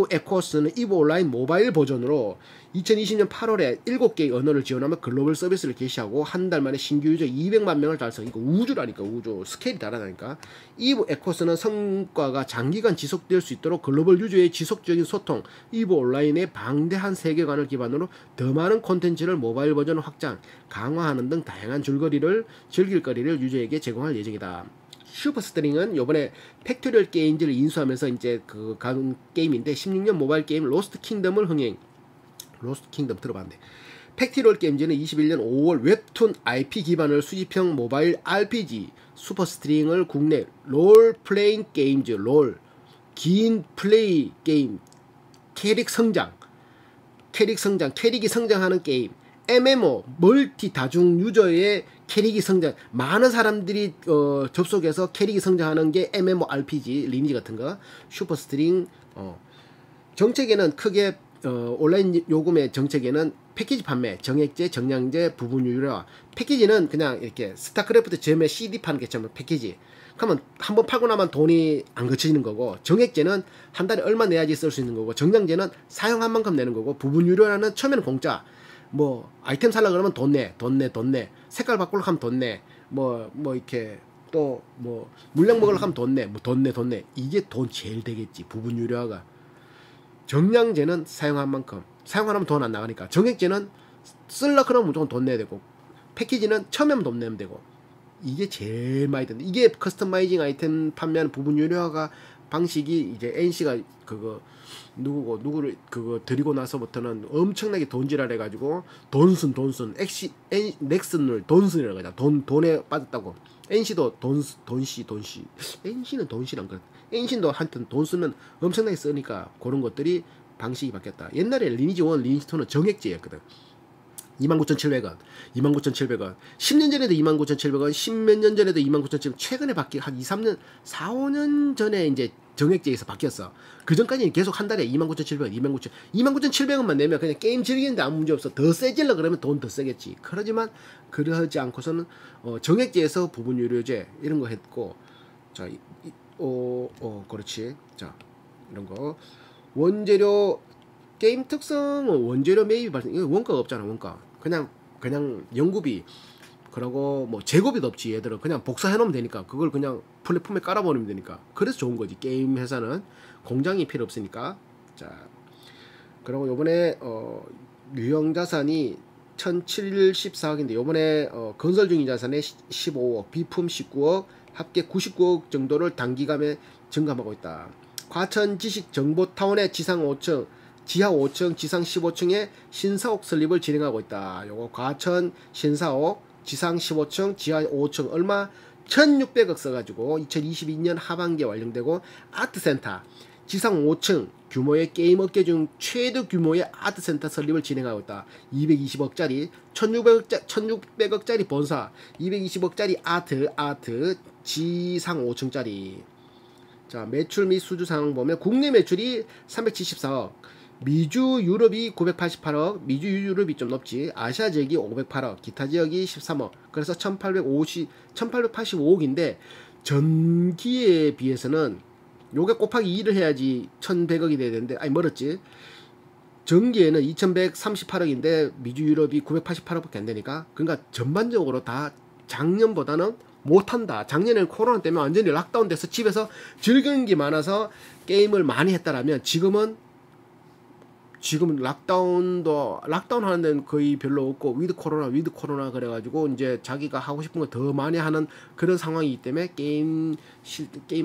에코스는 이브 온라인 모바일 버전으로 2020년 8월에 7개의 언어를 지원하며 글로벌 서비스를 개시하고 한 달 만에 신규 유저 200만 명을 달성. 이거 우주라니까 우주 스케일이 다르다니까. 이브 에코스는 성과가 장기간 지속될 수 있도록 글로벌 유저의 지속적인 소통, 이브 온라인의 방대한 세계관을 기반으로 더 많은 콘텐츠를 모바일 버전을 확장, 강화하는 등 다양한 즐길 거리를 유저에게 제공할 예정이다. 슈퍼스트링은 요번에 팩토리얼 게임즈를 인수하면서 이제 그 간 게임인데 16년 모바일 게임 로스트 킹덤을 흥행. 로스트 킹덤 들어봤는데 팩토리얼 게임즈는 21년 5월 웹툰 IP 기반을 수집형 모바일 RPG 슈퍼스트링을 국내 롤 플레잉 게임즈 긴 플레이 게임 캐릭이 성장하는 게임 MMO 멀티 다중 유저의 캐릭이 성장 많은 사람들이 접속해서 캐릭이 성장하는 게 MMORPG 리니지 같은 거 슈퍼스트링 정책에는 크게 온라인 요금의 정책에는 패키지 판매, 정액제, 정량제, 부분 유료화. 패키지는 그냥 이렇게 스타크래프트 점에 CD 파는 게처럼 패키지. 그러면 한번 팔고 나면 돈이 안 거쳐지는 거고, 정액제는 한 달에 얼마 내야지 쓸 수 있는 거고, 정량제는 사용한 만큼 내는 거고, 부분 유료화는 처음에는 공짜. 뭐 아이템 살라 그러면 돈 내. 색깔 바꾸려고 하면 돈 내. 뭐 이렇게 또 뭐 물량 먹으려고 하면 돈 내. 돈 내. 이게 돈 제일 되겠지. 부분 유료화가. 정량제는 사용한 만큼. 사용하면 돈 안 나가니까. 정액제는 쓸라 그러면 무조건 돈 내야 되고. 패키지는 처음에는 돈 내면 되고. 이게 제일 많이 든다. 이게 커스터마이징 아이템 판매하는 부분 유료화가 방식이 이제 NC가 누구를 드리고 나서부터는 엄청나게 돈질을 해가지고 돈순 넥슨을 돈순이라고 하자. 돈에 빠졌다고. NC도 돈시 NC는 돈시란 거. NC도 하여튼 돈 쓰면 엄청나게 쓰니까 그런 것들이 방식이 바뀌었다. 옛날에 리니지 1, 리니지 2는 정액제였거든. 29,700원, 10년 전에도 29,700원, 10몇 년 전에도 29,700원, 최근에 한 2, 3년, 4, 5년 전에 이제 정액제에서 바뀌었어. 그 전까지는 계속 한 달에 29,700원, 29,700원만 내면 그냥 게임 즐기는데 아무 문제 없어. 더 세질러 그러면 돈 더 세겠지. 그러지만 그러지 않고서는 정액제에서 부분 유료제 이런 거 했고, 자, 그렇지. 자, 이런 거 원재료 게임 특성은 원재료 매입 발생. 이거 원가가 없잖아. 원가. 그냥 연구비. 그러고 뭐 재고비도 없지. 얘들은 그냥 복사해 놓으면 되니까. 그걸 그냥 플랫폼에 깔아버리면 되니까. 그래서 좋은 거지. 게임 회사는 공장이 필요 없으니까. 자, 그리고 요번에 유형 자산이 1,074억인데 요번에 건설 중인 자산에 15억, 비품 19억, 합계 99억 정도를 단기간에 증감하고 있다. 과천 지식정보타운의 지상 5층, 지하 5층, 지상 15층에 신사옥 설립을 진행하고 있다. 요거 과천 신사옥, 지상 15층, 지하 5층 얼마? 1,600억 써가지고 2022년 하반기에 완료되고, 아트센터 지상 5층 규모의 게임 업계 중 최대 규모의 아트센터 설립을 진행하고 있다. 220억짜리 1,600억짜리 본사, 220억짜리 아트 지상 5층짜리. 자, 매출 및 수주 상황 보면 국내 매출이 374억, 미주 유럽이 988억, 미주 유럽이 좀 높지, 아시아 지역이 508억, 기타 지역이 13억. 그래서 1885억인데 전기에 비해서는 요게 곱하기 2를 해야지 1100억이 돼야 되는데, 아니 멀었지. 전기에는 2138억인데 미주 유럽이 988억밖에 안 되니까, 그러니까 전반적으로 다 작년보다는 못한다. 작년에는 코로나 때문에 완전히 락다운 돼서 집에서 즐기는 게 많아서 게임을 많이 했다라면, 지금 락다운 하는 데는 거의 별로 없고, 위드 코로나 그래가지고 이제 자기가 하고 싶은 거 더 많이 하는 그런 상황이기 때문에 게임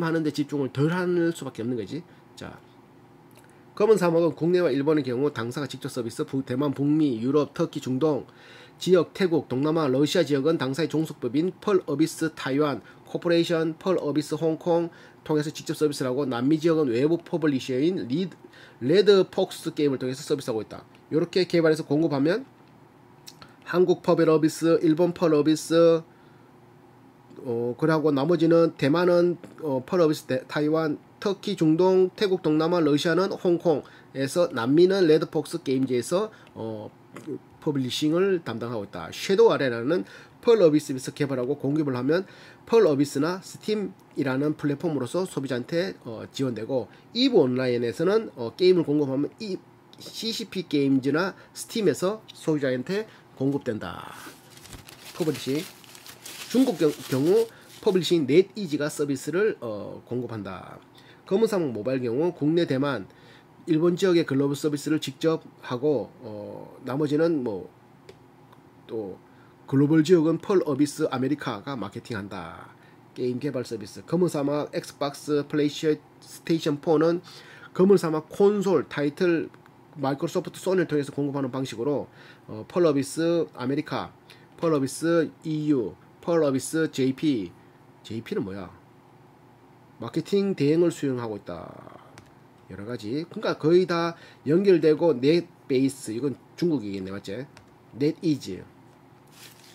하는데 집중을 덜 할 수밖에 없는 거지. 자, 검은 사막은 국내와 일본의 경우 당사가 직접 서비스, 대만, 북미, 유럽, 터키, 중동 지역, 태국, 동남아, 러시아 지역은 당사의 종속법인 펄 어비스 타이완 코퍼레이션, 펄 어비스 홍콩 통해서 직접 서비스를 하고, 남미 지역은 외부 퍼블리셔인 레드폭스 게임을 통해서 서비스하고 있다. 이렇게 개발해서 공급하면 한국 펄 어비스, 일본 펄 어비스, 그러고 나머지는 대만은 펄 어비스 타이완, 터키, 중동, 태국, 동남아, 러시아는 홍콩에서, 남미는 레드폭스 게임즈에서 퍼블리싱을 담당하고 있다. 섀도우 아레나는 펄 어비스에서 개발하고 공급을 하면 펄 어비스나 스팀이라는 플랫폼으로서 소비자한테 지원되고, 이브 온라인에서는 게임을 공급하면 이 CCP 게임즈나 스팀에서 소비자한테 공급된다. 퍼블리싱. 중국 경우 퍼블리싱 넷이지가 서비스를 공급한다. 검은사막 모바일 경우 국내, 대만, 일본 지역의 글로벌 서비스를 직접 하고, 나머지는 뭐 또 글로벌 지역은 펄 어비스 아메리카가 마케팅한다. 게임 개발 서비스. 검은사막 엑스박스 플레이스테이션 4는 검은사막 콘솔 타이틀 마이크로소프트 소니를 통해서 공급하는 방식으로 펄 어비스 아메리카, 펄 어비스 EU, 펄 어비스 JP는 뭐야? 마케팅 대행을 수행하고 있다. 여러가지. 그러니까 거의 다 연결되고, 넷베이스, 이건 중국이겠네, 맞지? 넷이즈,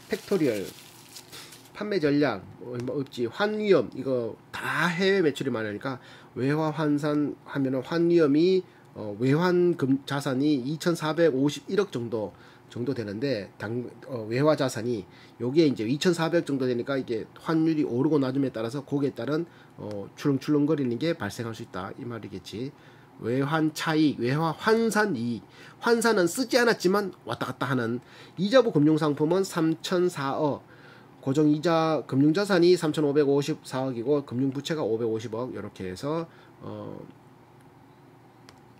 팩토리얼, 판매 전략 뭐 없지, 환위험, 이거 다 해외 매출이 많으니까 외화 환산 하면은 환위험이 외환 자산이 2,451억 정도 되는데, 외화 자산이 요게 이제 2,400 정도 되니까 이게 환율이 오르고 낮음에 따라서 거기에 따른 출렁출렁거리는 게 발생할 수 있다, 이 말이겠지. 외환 차익, 외화 환산 이익. 환산은 쓰지 않았지만 왔다 갔다 하는. 이자부 금융상품은 3,004억, 고정이자 금융자산이 3,554억이고 금융부채가 550억. 이렇게 해서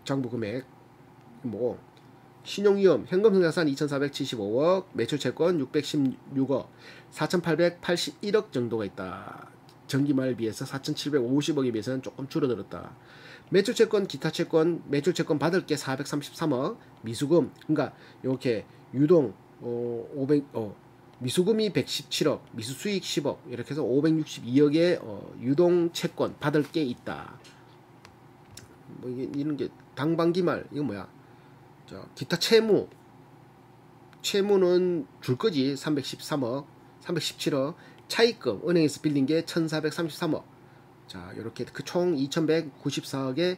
장부금액 뭐 신용위험, 현금자산 2,475억, 매출채권 616억, 4,881억 정도가 있다. 전기말 비해서 4,750억에 비해서는 조금 줄어들었다. 매출채권, 기타채권, 매출채권 받을 게 433억, 미수금, 그러니까 이렇게 유동 500 미수금이 117억, 미수수익 10억, 이렇게 해서 562억의 유동채권 받을 게 있다. 뭐 이런 게 당반기말, 이거 뭐야? 자, 기타 채무는 줄 거지. 313억, 317억. 차입금, 은행에서 빌린 게 1,433억. 자, 이렇게 그 총 2,194억의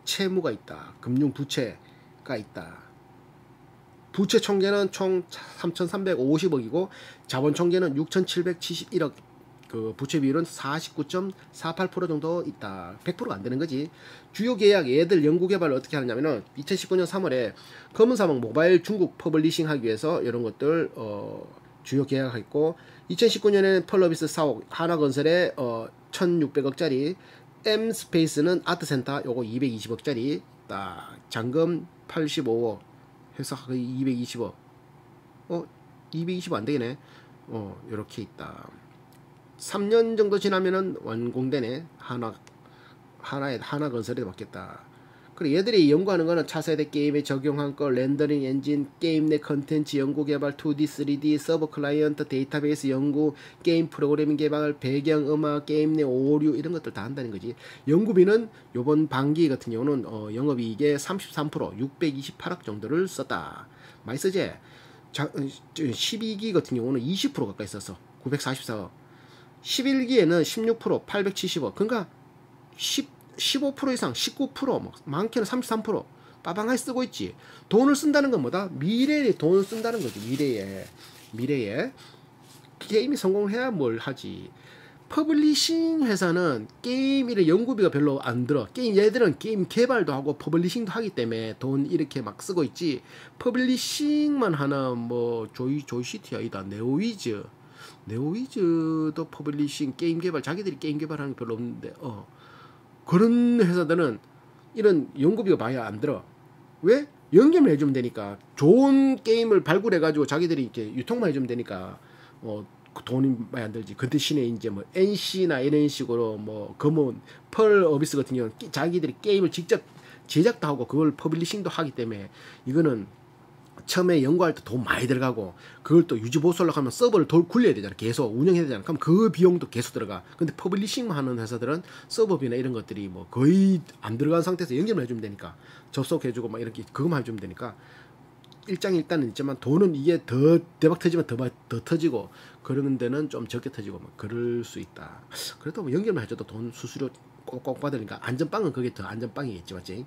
채무가 있다. 금융 부채가 있다. 부채 총계는 총 3,350억이고 자본 총계는 6,771억. 그 부채 비율은 49.48% 정도 있다. 100%가 안 되는 거지. 주요 계약, 얘들 연구개발을 어떻게 하느냐면은 2019년 3월에 검은사막 모바일 중국 퍼블리싱 하기 위해서 이런 것들 주요 계약했고, 2019년에는 펄러비스 4억, 하나건설에 1,600억짜리, M 스페이스는 아트센터 요거 220억짜리 딱 잔금 85억 해서 거의 220억 220억 안 되겠네. 요렇게 있다. 3년 정도 지나면은 완공되네. 하나 건설에 맞겠다. 그리고 얘들이 연구하는 거는 차세대 게임에 적용한 거, 렌더링 엔진, 게임 내 컨텐츠 연구 개발, 2D, 3D, 서버 클라이언트, 데이터베이스 연구, 게임 프로그래밍 개발, 배경 음악, 게임 내 오류 이런 것들 다 한다는 거지. 연구비는 요번 반기 같은 경우는 영업이익의 33% 628억 정도를 썼다. 많이 쓰지? 12기 같은 경우는 20% 가까이 썼어. 944억. 11기에는 16% 870억. 그러니까 15% 이상 19% 많게는 33% 빠방하게 쓰고 있지. 돈을 쓴다는 건 뭐다? 미래에 돈을 쓴다는 거지. 미래에 게임이 성공을 해야 뭘 하지. 퍼블리싱 회사는 게임 이런 연구비가 별로 안 들어. 얘들은 게임 개발도 하고 퍼블리싱도 하기 때문에 돈 이렇게 막 쓰고 있지. 퍼블리싱만 하는 뭐 조이시티 아니다. 네오위즈도 퍼블리싱 게임 개발 자기들이 게임 개발하는 게 별로 없는데 그런 회사들은 이런 연구비가 많이 안 들어. 왜? 연결만 해주면 되니까. 좋은 게임을 발굴해가지고 자기들이 이렇게 유통만 해주면 되니까, 돈이 많이 안 들지. 그 대신에 이제 뭐 NC나 이런 식으로 펄 어비스 같은 경우는 자기들이 게임을 직접 제작도 하고 그걸 퍼블리싱도 하기 때문에 이거는 처음에 연구할 때 돈 많이 들어가고 그걸 또 유지 보수하려고 하면 서버를 굴려야 되잖아. 계속 운영해야 되잖아. 그럼 그 비용도 계속 들어가. 근데 퍼블리싱만 하는 회사들은 서버비나 이런 것들이 뭐 거의 안 들어간 상태에서 연결만 해주면 되니까 접속해주고 막 이렇게 그것만 해주면 되니까 일단은 있지만 돈은 이게 더 대박 터지면 더 터지고 그런 데는 좀 적게 터지고 막 그럴 수 있다. 그래도 뭐 연결만 해줘도 돈 수수료 꼭꼭 받으니까 안전빵은 그게 더 안전빵이겠지, 맞지?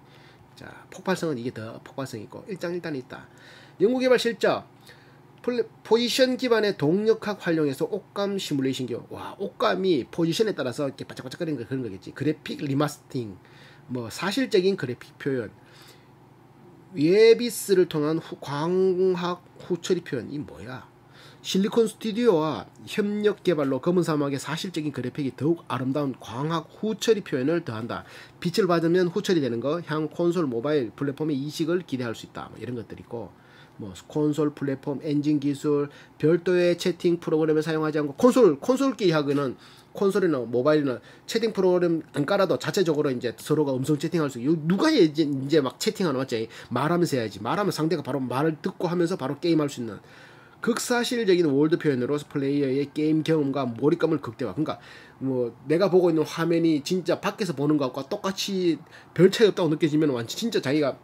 자, 폭발성은 이게 더 폭발성이 있고 일단 있다. 연구개발 실적 포지션 기반의 동력학 활용해서 옷감 시뮬레이션 기업. 와, 옷감이 포지션에 따라서 이렇게 바짝바짝거리는 거 그런 거겠지. 그래픽 리마스팅, 사실적인 그래픽 표현, 웨비스를 통한 광학 후처리 표현. 이 뭐야? 실리콘 스튜디오와 협력 개발로 검은 사막의 사실적인 그래픽이 더욱 아름다운 광학 후처리 표현을 더한다. 빛을 받으면 후처리 되는 거, 향 콘솔 모바일 플랫폼의 이식을 기대할 수 있다. 이런 것들이 있고, 콘솔 플랫폼 엔진 기술, 별도의 채팅 프로그램을 사용하지 않고 콘솔끼리 하고는 콘솔이나 모바일이나 채팅 프로그램 안 깔아도 자체적으로 이제 서로가 음성 채팅할 수 있고 누가 이제 막 채팅하는 거지. 말하면서 해야지. 말하면 상대가 바로 말을 듣고 하면서 바로 게임할 수 있는 극사실적인 월드 표현으로 플레이어의 게임 경험과 몰입감을 극대화. 그러니까 내가 보고 있는 화면이 진짜 밖에서 보는 것과 똑같이 별 차이 없다고 느껴지면 완전 진짜 자기가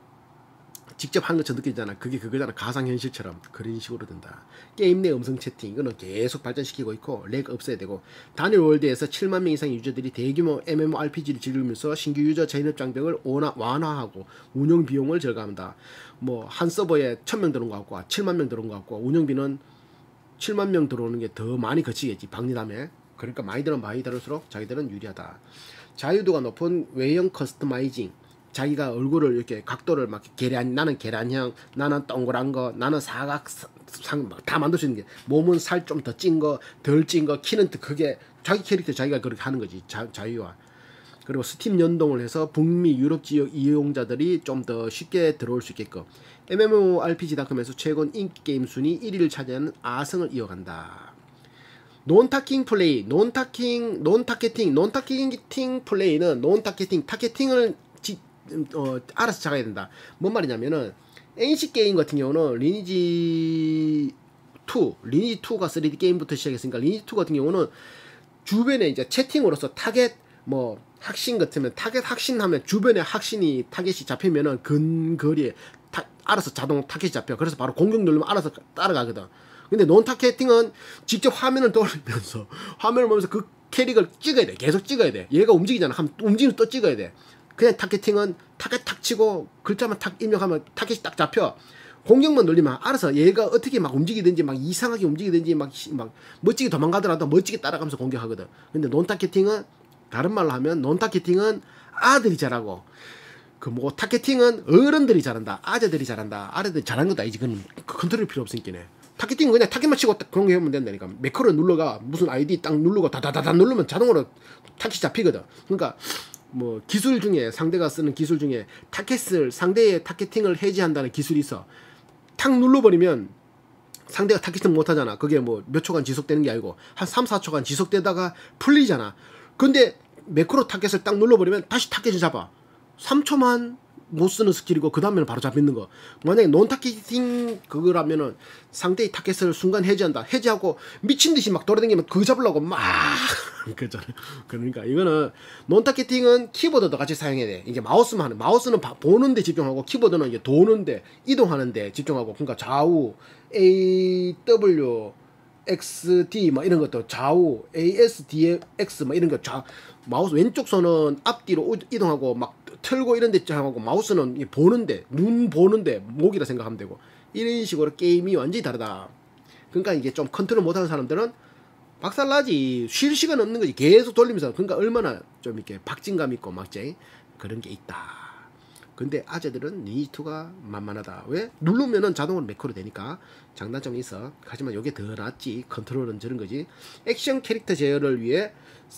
직접 한 것처럼 느껴지잖아. 그게 그거잖아. 가상현실처럼. 그런 식으로 된다. 게임 내 음성 채팅 이거는 계속 발전시키고 있고 렉 없어야 되고 단일 월드에서 7만 명 이상의 유저들이 대규모 MMORPG를 즐기면서 신규 유저 진입 장벽을 완화하고 운영 비용을 절감한다. 한 서버에 1000명 들어온 것 같고 7만 명 들어온 것 같고 운영비는 7만 명 들어오는 게 더 많이 거치겠지. 박리담에. 그러니까 많이 들을수록 자기들은 유리하다. 자유도가 높은 외형 커스터마이징. 자기가 얼굴을 이렇게 각도를 막 나는 계란형, 나는 동그란 거, 나는 사각상 다 만들 수 있는 게 몸은 살 좀 더 찐 거, 덜 찐 거, 키는 더 크게 자기 캐릭터 자기가 그렇게 하는 거지. 자유화. 그리고 스팀 연동을 해서 북미 유럽 지역 이용자들이 좀 더 쉽게 들어올 수 있게끔 MMORPG.com에서 최근 인기 게임 순위 1위를 차지하는 아성을 이어간다. 논타킹 플레이, 논타겟팅 플레이는 타겟팅을 알아서 작아야 된다. 뭔 말이냐면은 NC 게임 같은 경우는 리니지 2가 3D 게임부터 시작했으니까 리니지 2 같은 경우는 주변에 이제 채팅으로서 타겟 확신 같으면 타겟 확신하면 주변에 확신이 타겟이 잡히면은 근거리에 알아서 자동 타겟이 잡혀. 그래서 바로 공격 누르면 알아서 따라가거든. 근데 논 타겟팅은 직접 화면을 돌리면서 화면을 보면서 그 캐릭을 찍어야 돼. 계속 찍어야 돼. 얘가 움직이잖아. 움직이면 또 찍어야 돼. 그냥 타겟팅은 타겟 탁 치고 글자만 탁 입력하면 타겟이 딱 잡혀. 공격만 눌리면 알아서 얘가 어떻게 막 움직이든지 막 이상하게 움직이든지 막 멋지게 도망가더라도 멋지게 따라가면서 공격하거든. 근데 논 타겟팅은 다른 말로 하면 논 타겟팅은 아들이 잘하고 타겟팅은 어른들이 잘한다. 아재들이 잘한다. 아래들이 잘하는 것도 아니지. 그건 컨트롤 필요 없으니까네. 타겟팅은 그냥 타겟만 치고 딱 그런 거 하면 된다니까. 매크로 눌러가 무슨 아이디 딱 누르고 다다다다 누르면 자동으로 타겟이 잡히거든. 그러니까 뭐 기술 중에 상대가 쓰는 기술 중에 상대의 타겟팅을 해제한다는 기술이 있어. 탁 눌러버리면 상대가 타겟팅 못하잖아. 그게 뭐 몇 초간 지속되는 게 아니고 한 3, 4초간 지속되다가 풀리잖아. 근데 매크로 타겟을 딱 눌러버리면 다시 타겟을 잡아. 3초만 못 쓰는 스킬이고 그 다음에는 바로 잡히는 거. 만약에 논 타겟팅 그거라면은 상대의 타겟을 순간 해제한다. 해제하고 미친 듯이 막 돌아다니면 그거 잡으려고 막 그잖아. 그러니까 이거는 논 타겟팅은 키보드도 같이 사용해야 돼. 이게 마우스는 보는데 집중하고 키보드는 이게 도는데 이동하는데 집중하고. 그러니까 좌우 A W X D 막 이런 것도 좌우 A S D X 막 이런 거 마우스 왼쪽 손은 앞뒤로 이동하고 막 틀고 이런 데 하고 마우스는 보는데 눈 보는데 목이라 생각하면 되고 이런 식으로 게임이 완전히 다르다. 그러니까 이게 좀 컨트롤 못하는 사람들은 박살나지. 쉴 시간 없는 거지. 계속 돌리면서. 그러니까 얼마나 좀 이렇게 박진감 있고 막지 그런 게 있다. 근데 아재들은 니니2가 만만하다. 왜? 누르면은 자동으로 매크로 되니까 장단점이 있어. 하지만 이게 더 낫지. 컨트롤은 저런 거지. 액션 캐릭터 제어를 위해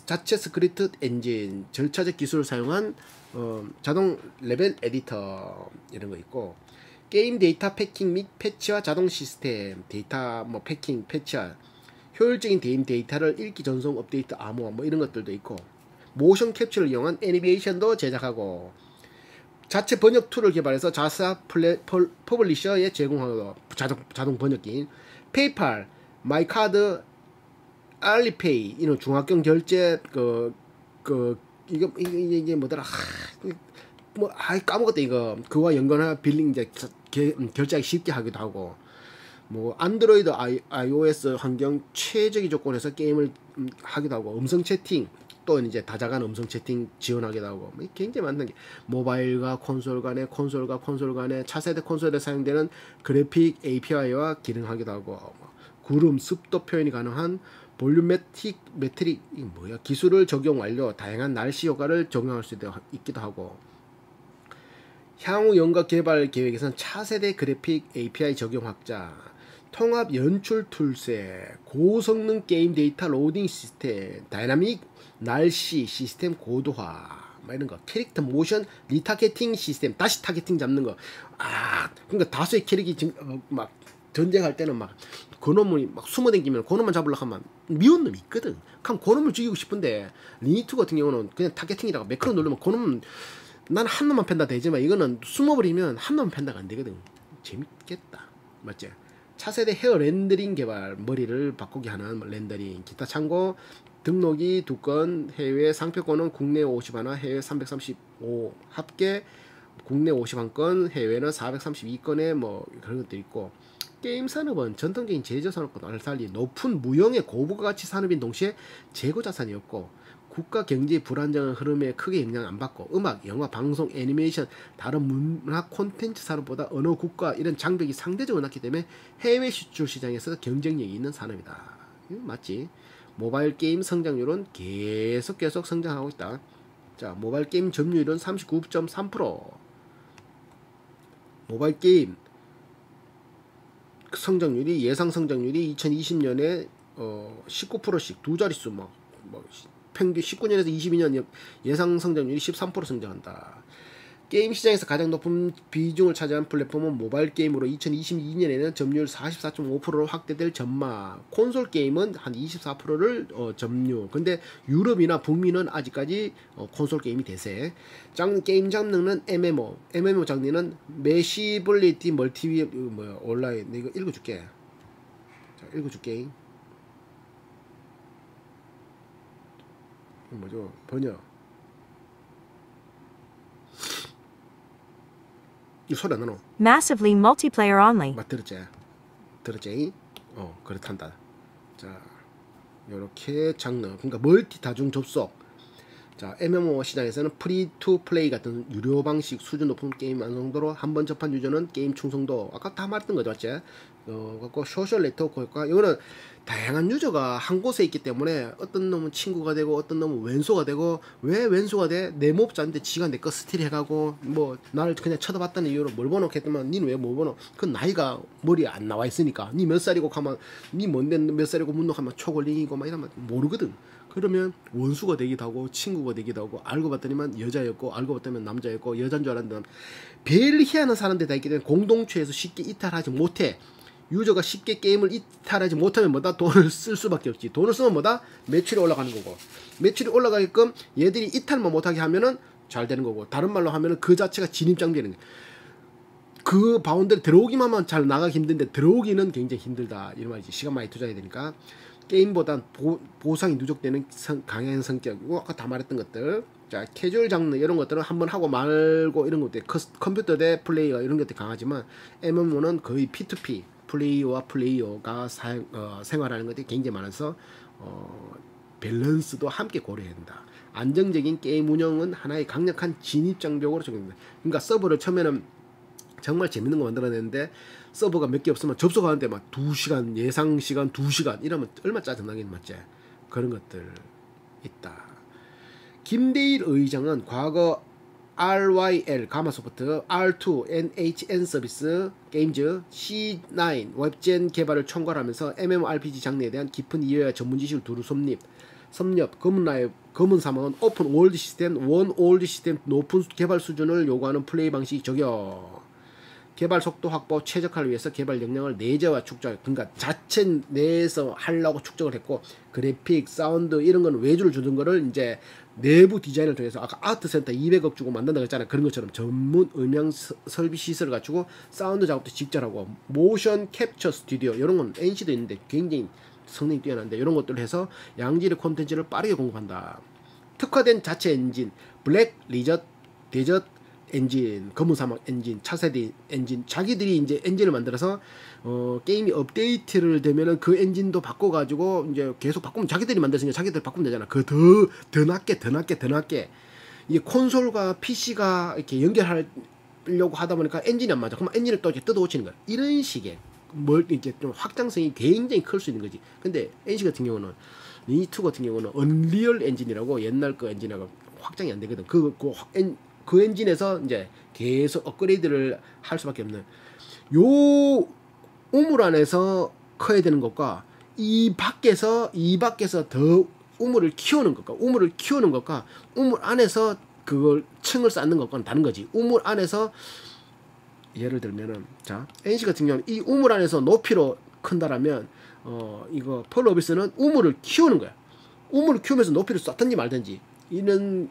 자체 스크립트 엔진, 절차적 기술을 사용한 자동 레벨 에디터 이런 거 있고, 게임 데이터 패킹 및 패치와 자동 시스템 데이터 뭐 패킹 패치와 효율적인 게임 데이터를 읽기 전송 업데이트 암호 뭐 이런 것들도 있고, 모션 캡처를 이용한 애니메이션도 제작하고, 자체 번역 툴을 개발해서 자사 퍼블리셔에 제공하고, 자동 번역기인 페이팔, 마이카드, 알리페이 이런 중화권 결제 이게 뭐더라 까먹었다 이거. 그와 연관한 빌링 이제 결제하기 쉽게 하기도 하고, 뭐 안드로이드 iOS 환경 최적의 조건에서 게임을 하기도 하고, 음성 채팅 또 이제 다자간 음성 채팅 지원하기도 하고, 굉장히 많은 게 모바일과 콘솔 간에 차세대 콘솔에 사용되는 그래픽 API와 기능하기도 하고, 구름 습도 표현이 가능한 볼륨메트릭 기술을 적용 완료, 다양한 날씨 효과를 적용할 수 있기도 하고, 향후 연구 개발 계획에서는 차세대 그래픽 API 적용 확장, 통합 연출 툴셋, 고성능 게임 데이터 로딩 시스템, 다이나믹 날씨 시스템 고도화, 이런 거, 캐릭터 모션 리타겟팅 시스템, 다시 타겟팅 잡는 거. 그러니까 다수의 캐릭이 막 전쟁할 때는 막 그놈이 막 숨어댕기면 그놈만 잡으려고 하면 미운 놈이 있거든. 그럼 그놈을 죽이고 싶은데, 리니2 같은 경우는 그냥 타겟팅이라고 매크로 누르면 그놈, 난 한 놈만 팬다 되지만 이거는 숨어버리면 한 놈만 팬다가 안 되거든. 재밌겠다. 맞지? 차세대 헤어 렌더링 개발, 머리를 바꾸게 하는 렌더링, 기타 참고, 등록이 2건, 해외 상표권은 국내 50하나, 해외 335 합계, 국내 51건, 해외는 432건에 뭐 그런 것도 있고, 게임 산업은 전통적인 제조 산업과 달리 높은 무형의 고부가 가치 산업인 동시에 재고 자산이 없고, 국가 경제 불안정한 흐름에 크게 영향을 안 받고, 음악, 영화, 방송, 애니메이션, 다른 문화 콘텐츠 산업보다 어느 국가 이런 장벽이 상대적으로 낮기 때문에 해외 수출 시장에서 경쟁력이 있는 산업이다. 맞지? 모바일 게임 성장률은 계속 성장하고 있다. 자, 모바일 게임 점유율은 39.3%. 모바일 게임 성장률이, 예상 성장률이 2020년에 19%씩 두 자릿수 뭐 평균 19년에서 22년 예상 성장률이 13% 성장한다. 게임 시장에서 가장 높은 비중을 차지한 플랫폼은 모바일 게임으로 2022년에는 점유율 44.5%로 확대될 전망. 콘솔 게임은 한 24%를 점유. 근데 유럽이나 북미는 아직까지 콘솔 게임이 대세. 게임 장르는 MMO 장르는 매시블리티 멀티 온라인. 이거 읽어줄게. 자, 읽어줄게. 뭐죠? 번역. 이 소리 안 나노? Massively multiplayer only. 들었지? 그렇단다. 자, 요렇게 장르. 그러니까 멀티 다중 접속. 자, MMO 시장에서는 프리 투 플레이 같은 유료 방식 수준 높은 게임 완성도로 한번 접한 유저는 게임 충성도, 아까 다 말했던 거죠, 맞지? 갖고 소셜 네트워크 효과. 이거는 다양한 유저가 한 곳에 있기 때문에 어떤 놈은 친구가 되고 어떤 놈은 왼소가 되고, 왜 왼소가 돼? 내 몹자인데 지가 내 거 스틸 해가고 뭐 나를 그냥 쳐다봤다는 이유로 뭘 번호 했더만 니는 왜 뭘 번호? 그 나이가 머리에 안 나와 있으니까 니 몇 살이고 하면 니 뭔데 몇 살이고 묻노 하면 초골링이고 막 이러면 모르거든. 그러면 원수가 되기도 하고 친구가 되기도 하고 알고 봤더니만 여자였고 알고 봤더니 남자였고 여잔 줄 알았는데 별 희한한 사람들이 다 있기 때문에 공동체에서 쉽게 이탈하지 못해. 유저가 쉽게 게임을 이탈하지 못하면 뭐다? 돈을 쓸 수밖에 없지. 돈을 쓰면 뭐다? 매출이 올라가는 거고. 매출이 올라가게끔 얘들이 이탈만 못하게 하면은 잘 되는 거고. 다른 말로 하면은 그 자체가 진입장벽이는 거야. 그 바운드에 들어오기만 하면 잘 나가기 힘든데 들어오기는 굉장히 힘들다 이런 말이지. 시간 많이 투자해야 되니까 게임보단 보상이 누적되는 강한 성격이고 아까 다 말했던 것들. 자, 캐주얼 장르 이런 것들은 한번 하고 말고 이런 것들 컴퓨터 대 플레이어 이런 것들이 강하지만 MMO는 거의 P2P 플레이어와 플레이어가 생활하는 것들이 굉장히 많아서 밸런스도 함께 고려해야 된다. 안정적인 게임 운영은 하나의 강력한 진입장벽으로 적용된다. 그러니까 서버를 처음에는 정말 재밌는 거 만들어냈는데 서버가 몇 개 없으면 접속하는데 막 2시간 예상 시간 2시간 이러면 얼마나 짜증나겠는 맞지? 그런 것들 있다. 김대일 의장은 과거 RYL 가마소프트, R2 NHN 서비스 게임즈, C9 웹젠 개발을 총괄하면서 MMORPG 장르에 대한 깊은 이해와 전문 지식을 두루 섭렵, 검은 사막은 오픈 월드 시스템, 원 월드 시스템 높은 개발 수준을 요구하는 플레이 방식 적용. 개발 속도 확보 최적화를 위해서 개발 역량을 내재와 축적, 그러니까 자체 내에서 하려고 축적을 했고 그래픽, 사운드 이런 거는 외주를 주는 거를 이제 내부 디자인을 통해서 아까 아트센터 200억 주고 만든다고 했잖아요. 그런 것처럼 전문 음향 설비 시설을 갖추고 사운드 작업도 직접 하고 모션 캡처 스튜디오 이런 건 NC도 있는데 굉장히 성능이 뛰어난데 이런 것들을 해서 양질의 콘텐츠를 빠르게 공급한다. 특화된 자체 엔진, 블랙 리저트, 데저트 엔진, 검은 사막 엔진, 차세대 엔진, 자기들이 이제 엔진을 만들어서 게임이 업데이트를 되면은 그 엔진도 바꿔가지고 이제 계속 바꾸면 자기들이 만들었으니까 자기들 바꾸면 되잖아. 그 더 낫게 이게 콘솔과 PC가 이렇게 연결하려고 하다 보니까 엔진이 안 맞아. 그럼 엔진을 또 이렇게 뜯어고치는 거야. 이런 식의 뭘 이제 좀 확장성이 굉장히 클 수 있는 거지. 근데 NC 같은 경우는 유니2 같은 경우는 언리얼 엔진이라고 옛날 그 엔진하고 확장이 안 되거든. 그 엔진에서 이제 계속 업그레이드를 할 수밖에 없는 요 우물 안에서 커야 되는 것과 이 밖에서 더 우물을 키우는 것과 우물 안에서 그걸 층을 쌓는 것과는 다른 거지. 우물 안에서 예를 들면은 자 NC 같은 경우는 이 우물 안에서 높이로 큰다라면 이거 펄어비스는 우물을 키우는 거야. 우물을 키우면서 높이를 쌓든지 말든지 이런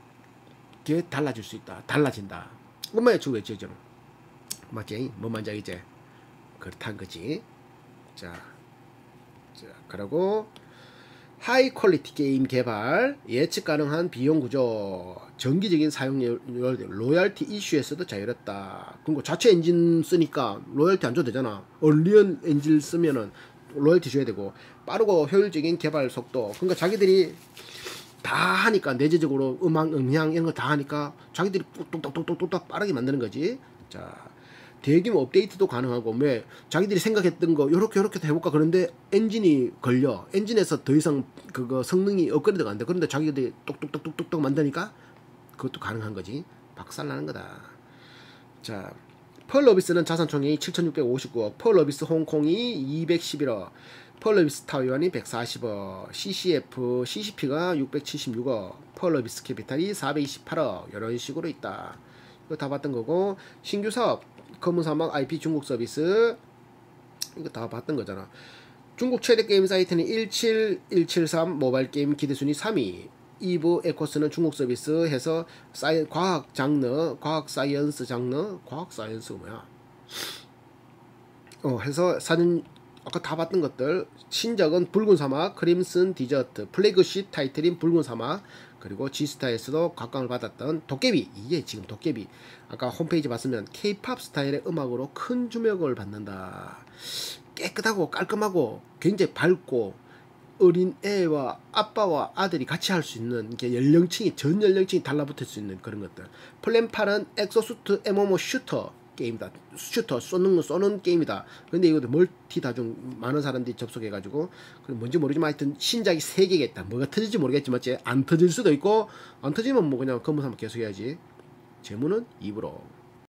게 달라질 수 있다. 달라진다. 엄마의 주겠죠. 맞지? 뭔 말인지 알겠지? 그렇단 거지. 자, 그리고 하이 퀄리티 게임 개발, 예측 가능한 비용 구조, 정기적인 사용률, 로열티 이슈에서도 자유롭다. 그리고 자체 엔진 쓰니까 로열티 안 줘도 되잖아. 얼리언 엔진 쓰면은 로열티 줘야 되고, 빠르고 효율적인 개발 속도. 그러니까 자기들이 다 하니까 내재적으로 음향 이런 거 다 하니까 자기들이 뚝뚝뚝뚝뚝 빠르게 만드는 거지. 자, 대규모 업데이트도 가능하고 왜 자기들이 생각했던 거 요렇게 해볼까 그런데 엔진이 걸려. 엔진에서 더 이상 그거 성능이 업그레이드가 안 돼. 그런데 자기들이 똑똑똑똑똑 만드니까 그것도 가능한 거지. 박살나는 거다. 자, 펄어비스는 자산총액이 7,659억, 펄어비스 홍콩이 211억, 펄어비스 타이완이 140억, CCP가 676억, 펄어비스 캐피탈이 428억 이런 식으로 있다. 이거 다 봤던 거고 신규 사업 검은 사막 IP 중국 서비스 이거 다 봤던 거잖아. 중국 최대 게임 사이트는 17173 모바일 게임 기대순위 3위. 이브 에코스는 중국 서비스 해서 과학 장르, 과학 사이언스 장르, 과학 사이언스가 뭐야? 해서 사진 아까 다 봤던 것들. 신작은 붉은 사막, 크림슨 디저트, 플래그십 타이틀인 붉은 사막, 그리고 G스타에서도 각광을 받았던 도깨비. 이게 지금 도깨비. 아까 홈페이지 봤으면 K-팝 스타일의 음악으로 큰 주목을 받는다. 깨끗하고 깔끔하고 굉장히 밝고 어린 애와 아빠와 아들이 같이 할 수 있는 이게 전 연령층이 달라붙을 수 있는 그런 것들. 플랜8은 엑소수트 MMO 슈터 게임이다. 슈터 쏘는 게임이다. 근데 이것도 멀티 다중 많은 사람들이 접속해가지고 뭔지 모르지만 하여튼 신작이 3개겠다. 뭐가 터질지 모르겠지만 안 터질 수도 있고 안 터지면 뭐 그냥 검은사막 계속 해야지. 재무는 입으로.